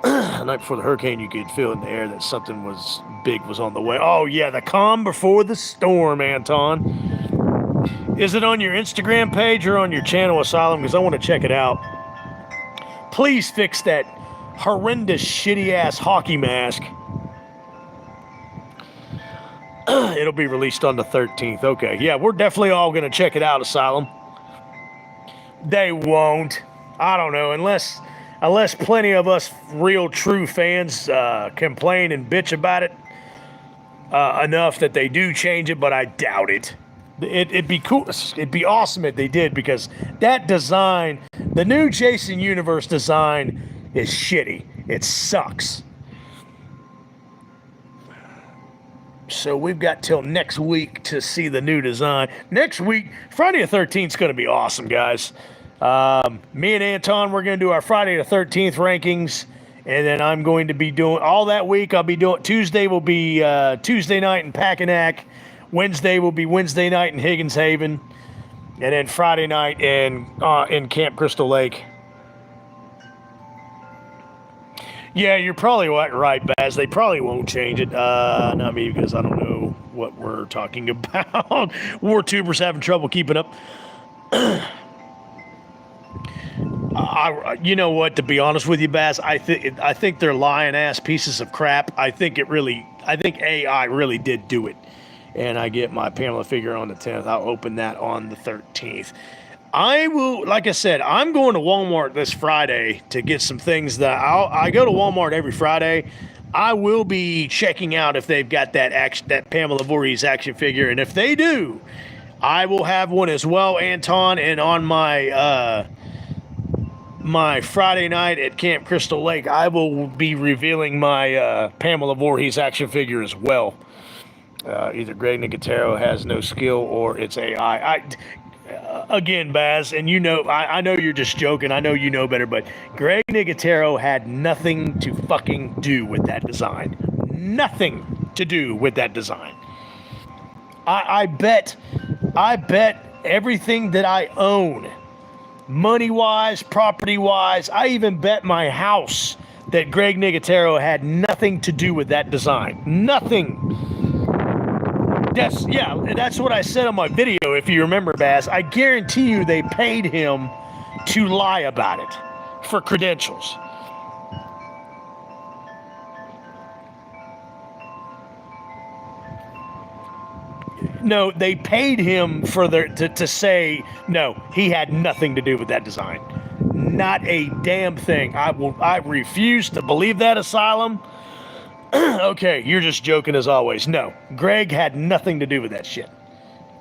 Speaker 1: The night before the hurricane, you could feel in the air that something was big was on the way. Oh, yeah, the calm before the storm, Anton. Is it on your Instagram page or on your channel, Asylum? Because I want to check it out. Please fix that horrendous, shitty-ass hockey mask. It'll be released on the 13th. Okay, yeah, we're definitely all going to check it out, Asylum. They won't. I don't know, unless plenty of us real true fans complain and bitch about it enough that they do change it, but I doubt it. It'd be cool. It'd be awesome if they did, because that design, the new Jason Universe design, is shitty. It sucks. So we've got till next week to see the new design. Next week, Friday the 13th is going to be awesome, guys. Me and Anton, we're going to do our Friday the 13th rankings. And then I'm going to be doing all that week. I'll be doing Tuesday will be Tuesday night in Packanack. Wednesday will be Wednesday night in Higgins Haven. And then Friday night in Camp Crystal Lake. Yeah, you're probably right, Baz. They probably won't change it. Not me, because I don't know what we're talking about. WarTubers having trouble keeping up. You know what? To be honest with you, Baz, I think they're lying ass pieces of crap. I think AI really did do it. And I get my Pamela figure on the 10th. I'll open that on the 13th. I will, like I said, I'm going to Walmart this Friday to get some things that I go to Walmart every Friday. I will be checking out if they've got that Pamela Voorhees action figure, and if they do, I will have one as well, Anton. And on my my Friday night at Camp Crystal Lake, I will be revealing my Pamela Voorhees action figure as well. Either Greg Nicotero has no skill or it's AI. Again, Baz, and you know, I know you're just joking. I know you know better, but Greg Nicotero had nothing to fucking do with that design. Nothing to do with that design. I bet everything that I own, money-wise, property-wise, I even bet my house that Greg Nicotero had nothing to do with that design. Nothing. That's what I said on my video, if you remember, Baz. I guarantee you they paid him to lie about it for credentials. No, they paid him to say, no, he had nothing to do with that design. Not a damn thing. I refuse to believe that, Asylum. Okay, you're just joking as always. No, Greg had nothing to do with that shit.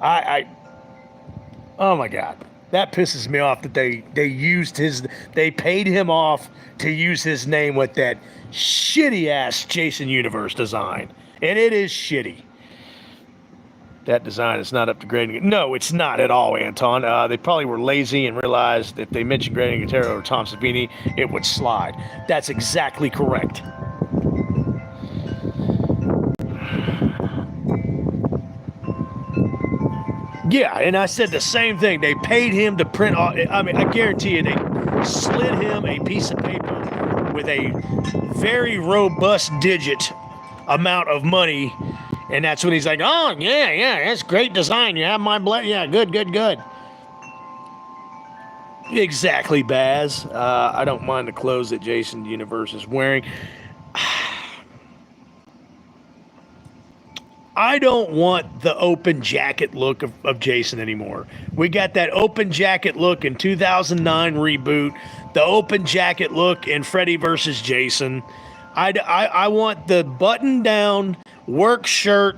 Speaker 1: Oh my God, that pisses me off that they paid him off to use his name with that shitty ass Jason Universe design, and it is shitty. That design is not up to Greg. No, it's not at all, Anton. They probably were lazy and realized if they mentioned Greg Nicotero or Tom Savini, it would slide. That's exactly correct. Yeah, and I said the same thing. They paid him to print off. I mean, I guarantee you, they slid him a piece of paper with a very robust digit amount of money, and that's when he's like, oh, yeah, that's great design. You have my blood. Yeah, good. Exactly, Baz. I don't mind the clothes that Jason Universe is wearing. I don't want the open jacket look of Jason anymore. We got that open jacket look in 2009 reboot, the open jacket look in Freddy vs. Jason. I want the button-down work shirt,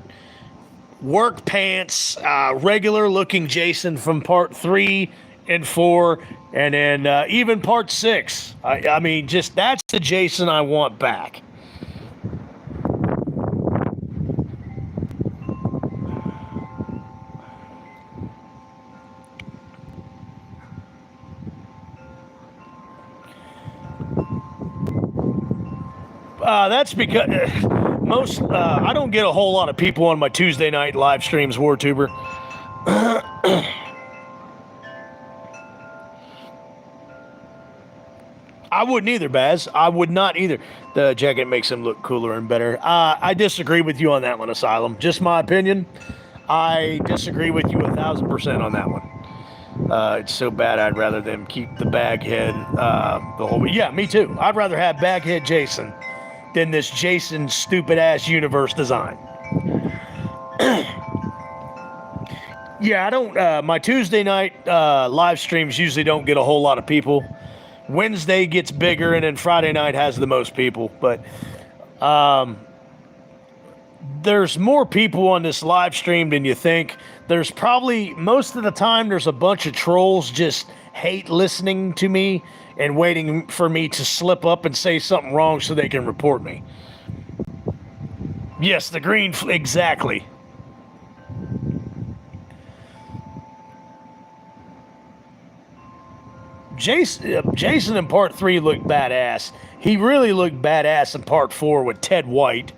Speaker 1: work pants, regular-looking Jason from Part 3 and 4, and then even Part 6. I mean, just that's the Jason I want back. That's because I don't get a whole lot of people on my Tuesday night live streams, WarTuber. I wouldn't either, Baz. I would not either. The jacket makes him look cooler and better. I disagree with you on that one, Asylum. Just my opinion. I disagree with you 1,000% on that one. It's so bad I'd rather them keep the baghead the whole way. Yeah, me too. I'd rather have baghead Jason than this Jason stupid-ass universe design. Yeah, I don't... my Tuesday night live streams usually don't get a whole lot of people. Wednesday gets bigger, and then Friday night has the most people. But there's more people on this live stream than you think. There's probably, most of the time, there's a bunch of trolls just hate listening to me and waiting for me to slip up and say something wrong so they can report me. Yes, the green, exactly. Jason in part 3 looked badass. He really looked badass in part 4 with Ted White.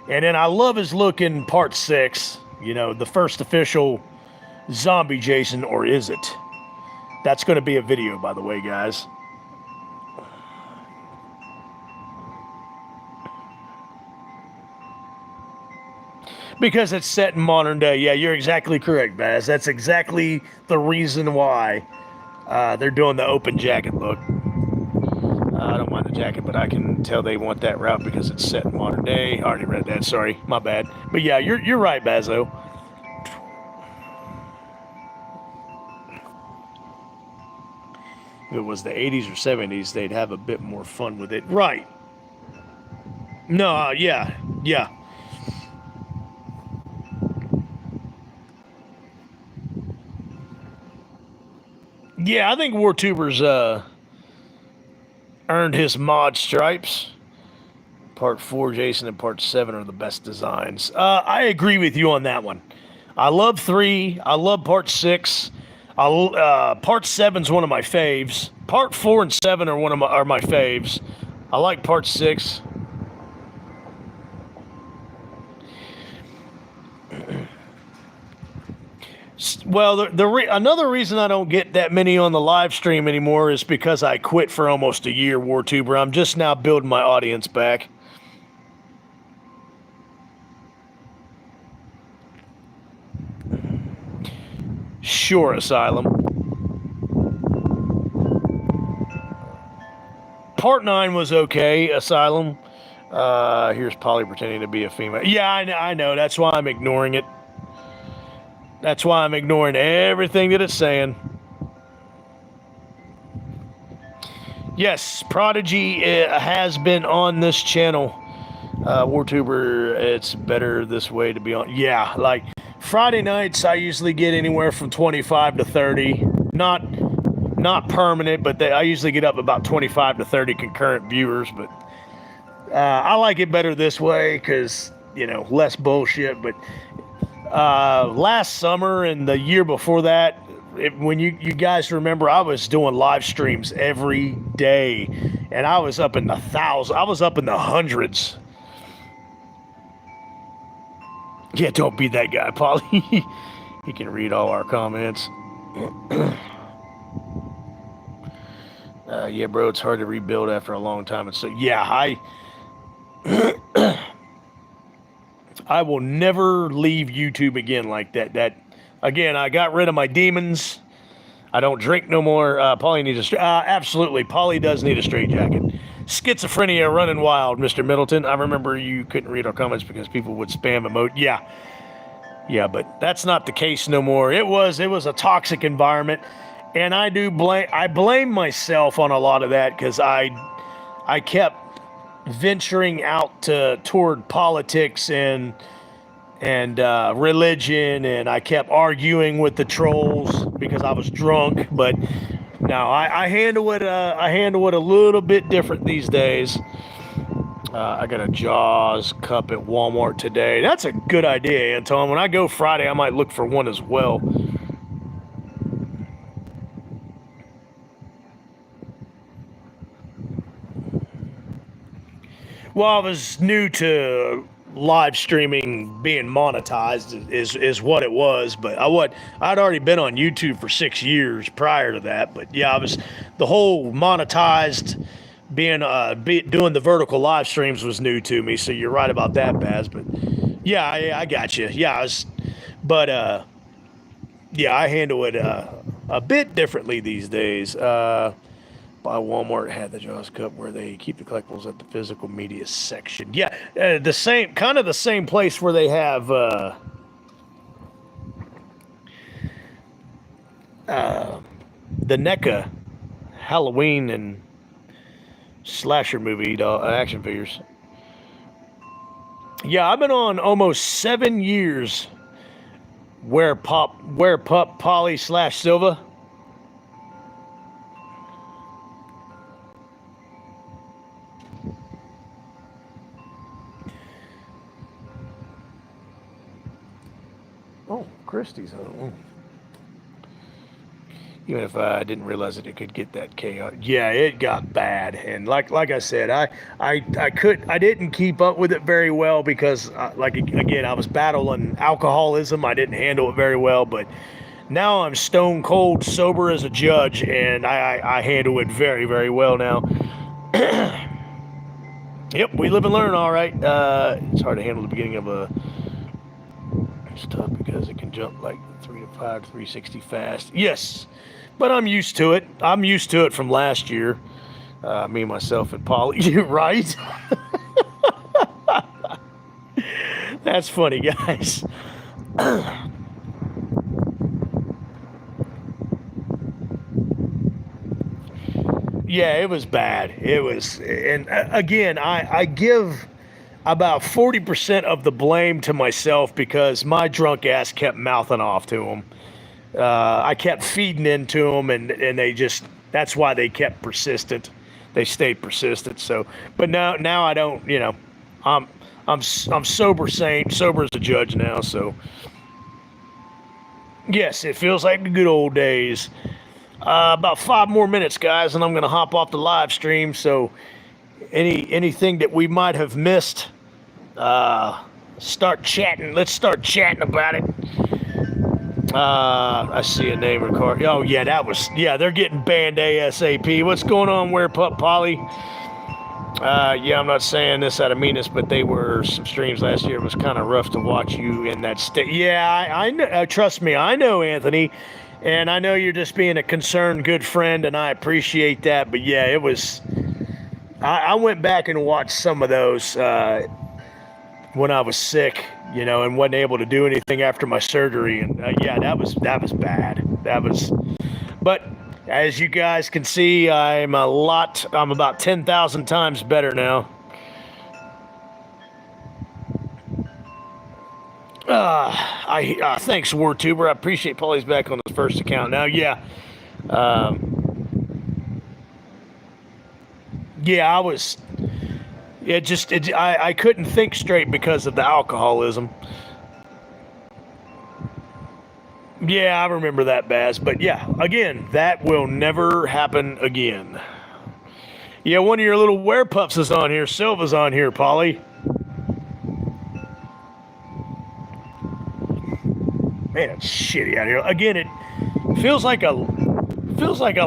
Speaker 1: And then I love his look in part 6. You know, the first official zombie Jason, or is it? That's going to be a video, by the way, guys. Because it's set in modern day. Yeah, you're exactly correct, Baz. That's exactly the reason why they're doing the open jacket look. I don't mind the jacket, but I can tell they want that route because it's set in modern day. I already read that, sorry, my bad. But yeah, you're right, Bazo. If it was the 80s or 70s, they'd have a bit more fun with it. Right. No, yeah. Yeah, I think WarTuber's earned his mod stripes. Part 4, Jason, and Part 7 are the best designs. I agree with you on that one. I love 3. I love Part 6. Part 7's one of my faves. Part 4 and 7 are my faves. I like Part 6. Well, another reason I don't get that many on the live stream anymore is because I quit for almost a year, WarTuber. I'm just now building my audience back. Sure, Asylum. Part 9 was okay, Asylum. Here's Polly pretending to be a female. Yeah, I know. That's why I'm ignoring it. That's why I'm ignoring everything that it's saying. Yes, Prodigy has been on this channel. WarTuber, it's better this way to be on. Yeah, like Friday nights, I usually get anywhere from 25 to 30. Not permanent, but I usually get up about 25 to 30 concurrent viewers. But I like it better this way because, you know, less bullshit. But last summer and the year before that, when you guys remember, I was doing live streams every day, and I was up in the thousands. I was up in the hundreds. Yeah, don't be that guy, Polly. He can read all our comments. Yeah, bro, it's hard to rebuild after a long time. And so, yeah, I will never leave YouTube again like that. Again, I got rid of my demons. I don't drink no more. Polly needs absolutely. Polly does need a straitjacket. Schizophrenia running wild, Mr. Middleton. I remember you couldn't read our comments because people would spam emote. Yeah, but that's not the case no more. It was a toxic environment, and I blame myself on a lot of that because I kept venturing out toward politics and religion, and I kept arguing with the trolls because I was drunk. But now I handle it a little bit different these days. I got a Jaws cup at Walmart today. That's a good idea, Anton. When I go Friday, I might look for one as well. Well, I was new to live streaming being monetized is what it was, but I'd already been on YouTube for 6 years prior to that. But yeah, I was the whole monetized doing the vertical live streams was new to me. So you're right about that, Baz. But yeah, I got you. Yeah, yeah, I handle it a bit differently these days. By Walmart had the Jaws Cup where they keep the collectibles at the physical media section. Yeah, the same place where they have the NECA Halloween and slasher movie action figures. Yeah, I've been on almost 7 years. Where pup Polly / Silva. Oh, Christie's home. Even if I didn't realize that it could get that chaos. Yeah, it got bad, and like I said, I didn't keep up with it very well because again, I was battling alcoholism. I didn't handle it very well, but now I'm stone cold sober as a judge, and I handle it very, very well now. Yep, we live and learn. All right. It's hard to handle the beginning of a. It's tough because it can jump like 3 to 5 to 360 fast. Yes, but I'm used to it. I'm used to it from last year. Me, myself, and Polly. You're right. That's funny, guys. Yeah, it was bad. It was, and again, I give about 40% of the blame to myself because my drunk ass kept mouthing off to them. I kept feeding into them, and they just, that's why they kept persistent. They stayed persistent. So, but now I don't, I'm sober as a judge now. So, yes, it feels like the good old days. About 5 more minutes, guys, and I'm going to hop off the live stream. So anything that we might have missed, start chatting. Let's start chatting about it. I see a name record. Oh, yeah, they're getting banned ASAP. What's going on, Where Pup Polly? Yeah, I'm not saying this out of meanness, but they were some streams last year. It was kind of rough to watch you in that state. Yeah, I know. Trust me, I know, Anthony. And I know you're just being a concerned good friend, and I appreciate that. But yeah, it was. I went back and watched some of those when I was sick, and wasn't able to do anything after my surgery. And yeah, that was bad. But as you guys can see, I'm about 10,000 times better now. Thanks, WarTuber. I appreciate Paulie's back on his first account now. Yeah. Yeah, I couldn't think straight because of the alcoholism. Yeah, I remember that, Baz. But yeah, again, that will never happen again. Yeah, one of your little werepups is on here. Silva's on here, Polly. Man, it's shitty out here. Again, it feels like a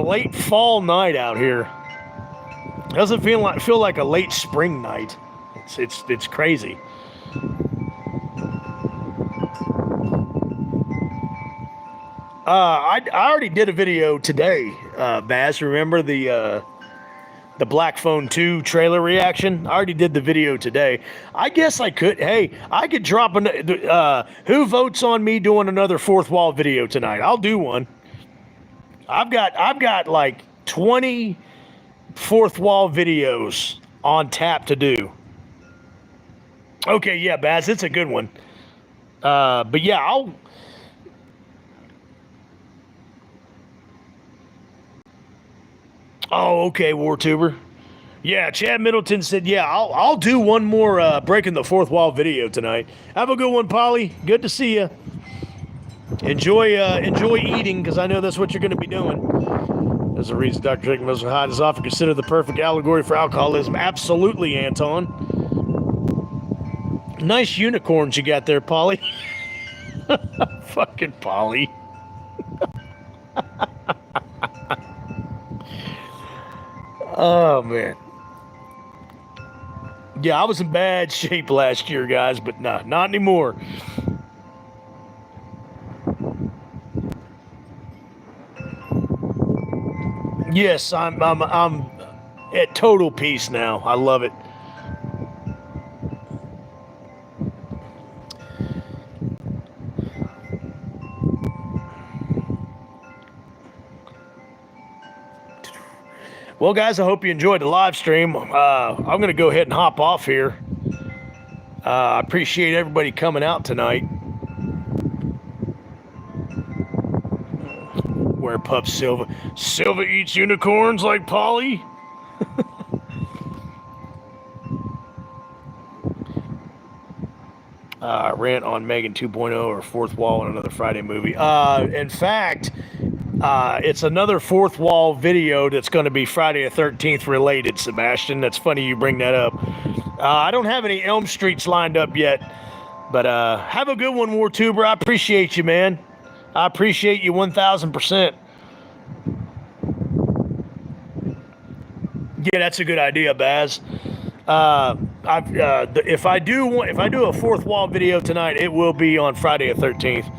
Speaker 1: late fall night out here. It doesn't feel like a late spring night. It's crazy. I already did a video today, Baz. Remember the Black Phone 2 trailer reaction? I already did the video today. I guess I could. Hey, I could drop who votes on me doing another fourth wall video tonight? I'll do one. I've got like 20 fourth wall videos on tap to do. Okay, yeah, Baz, it's a good one. But yeah, I'll. Oh, okay, WarTuber. Yeah, Chad Middleton said, yeah, I'll do one more breaking the fourth wall video tonight. Have a good one, Polly. Good to see you. Enjoy eating, because I know that's what you're going to be doing. As a reason Dr. Jekyll was hide is often considered the perfect allegory for alcoholism. Absolutely, Anton. Nice unicorns you got there, Polly. Fucking Polly. Oh, man. Yeah, I was in bad shape last year, guys, but nah, not anymore. Yes, I'm at total peace now. I love it. Well, guys, I hope you enjoyed the live stream. I'm going to go ahead and hop off here. I appreciate everybody coming out tonight. Where Pup Silva? Silva eats unicorns like Polly? Rant on Megan 2.0 or Fourth Wall in another Friday movie. In fact, it's another Fourth Wall video that's going to be Friday the 13th related, Sebastian. That's funny you bring that up. I don't have any Elm Streets lined up yet, but have a good one, WarTuber. I appreciate you, man. I appreciate you 1,000%. Yeah, that's a good idea, Baz. If I do a Fourth Wall video tonight, it will be on Friday the 13th.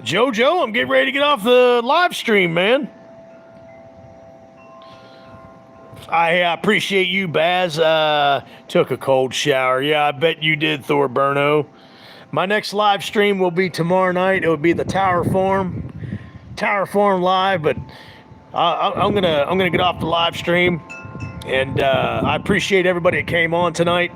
Speaker 1: Jojo, I'm getting ready to get off the live stream, man. I appreciate you, Baz. Took a cold shower. Yeah, I bet you did, Thorburno. My next live stream will be tomorrow night. It will be the Tower Farm live, but I'm gonna get off the live stream. And I appreciate everybody that came on tonight.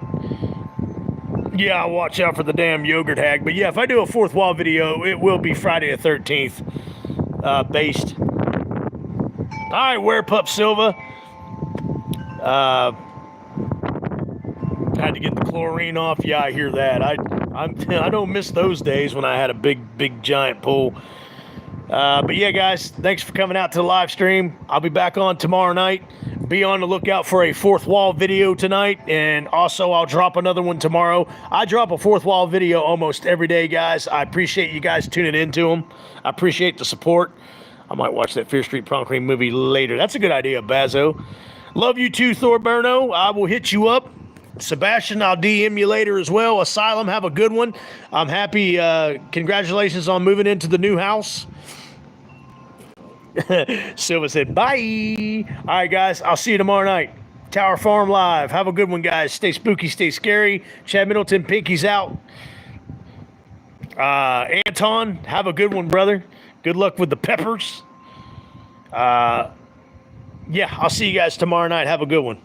Speaker 1: Yeah, I'll watch out for the damn yogurt hag. But yeah, if I do a Fourth Wall video, it will be Friday the 13th based. All right, where Pup Silva? Had to get the chlorine off. Yeah, I hear that. I don't miss those days when I had a big giant pool. But yeah, guys, thanks for coming out to the live stream. I'll be back on tomorrow night. Be on the lookout for a Fourth Wall video tonight, and also I'll drop another one tomorrow. I drop a Fourth Wall video almost every day, guys. I appreciate you guys tuning into them. I appreciate the support. I might watch that Fear Street Prom Queen movie later. That's a good idea, Bazo. Love you too, Thorburno. I will hit you up. Sebastian, I'll DM you later as well. Asylum, have a good one. I'm happy. Congratulations on moving into the new house. Silva said, bye. All right, guys. I'll see you tomorrow night. Tower Farm Live. Have a good one, guys. Stay spooky, stay scary. Chad Middleton, Pinky's out. Anton, have a good one, brother. Good luck with the peppers. Yeah, I'll see you guys tomorrow night. Have a good one.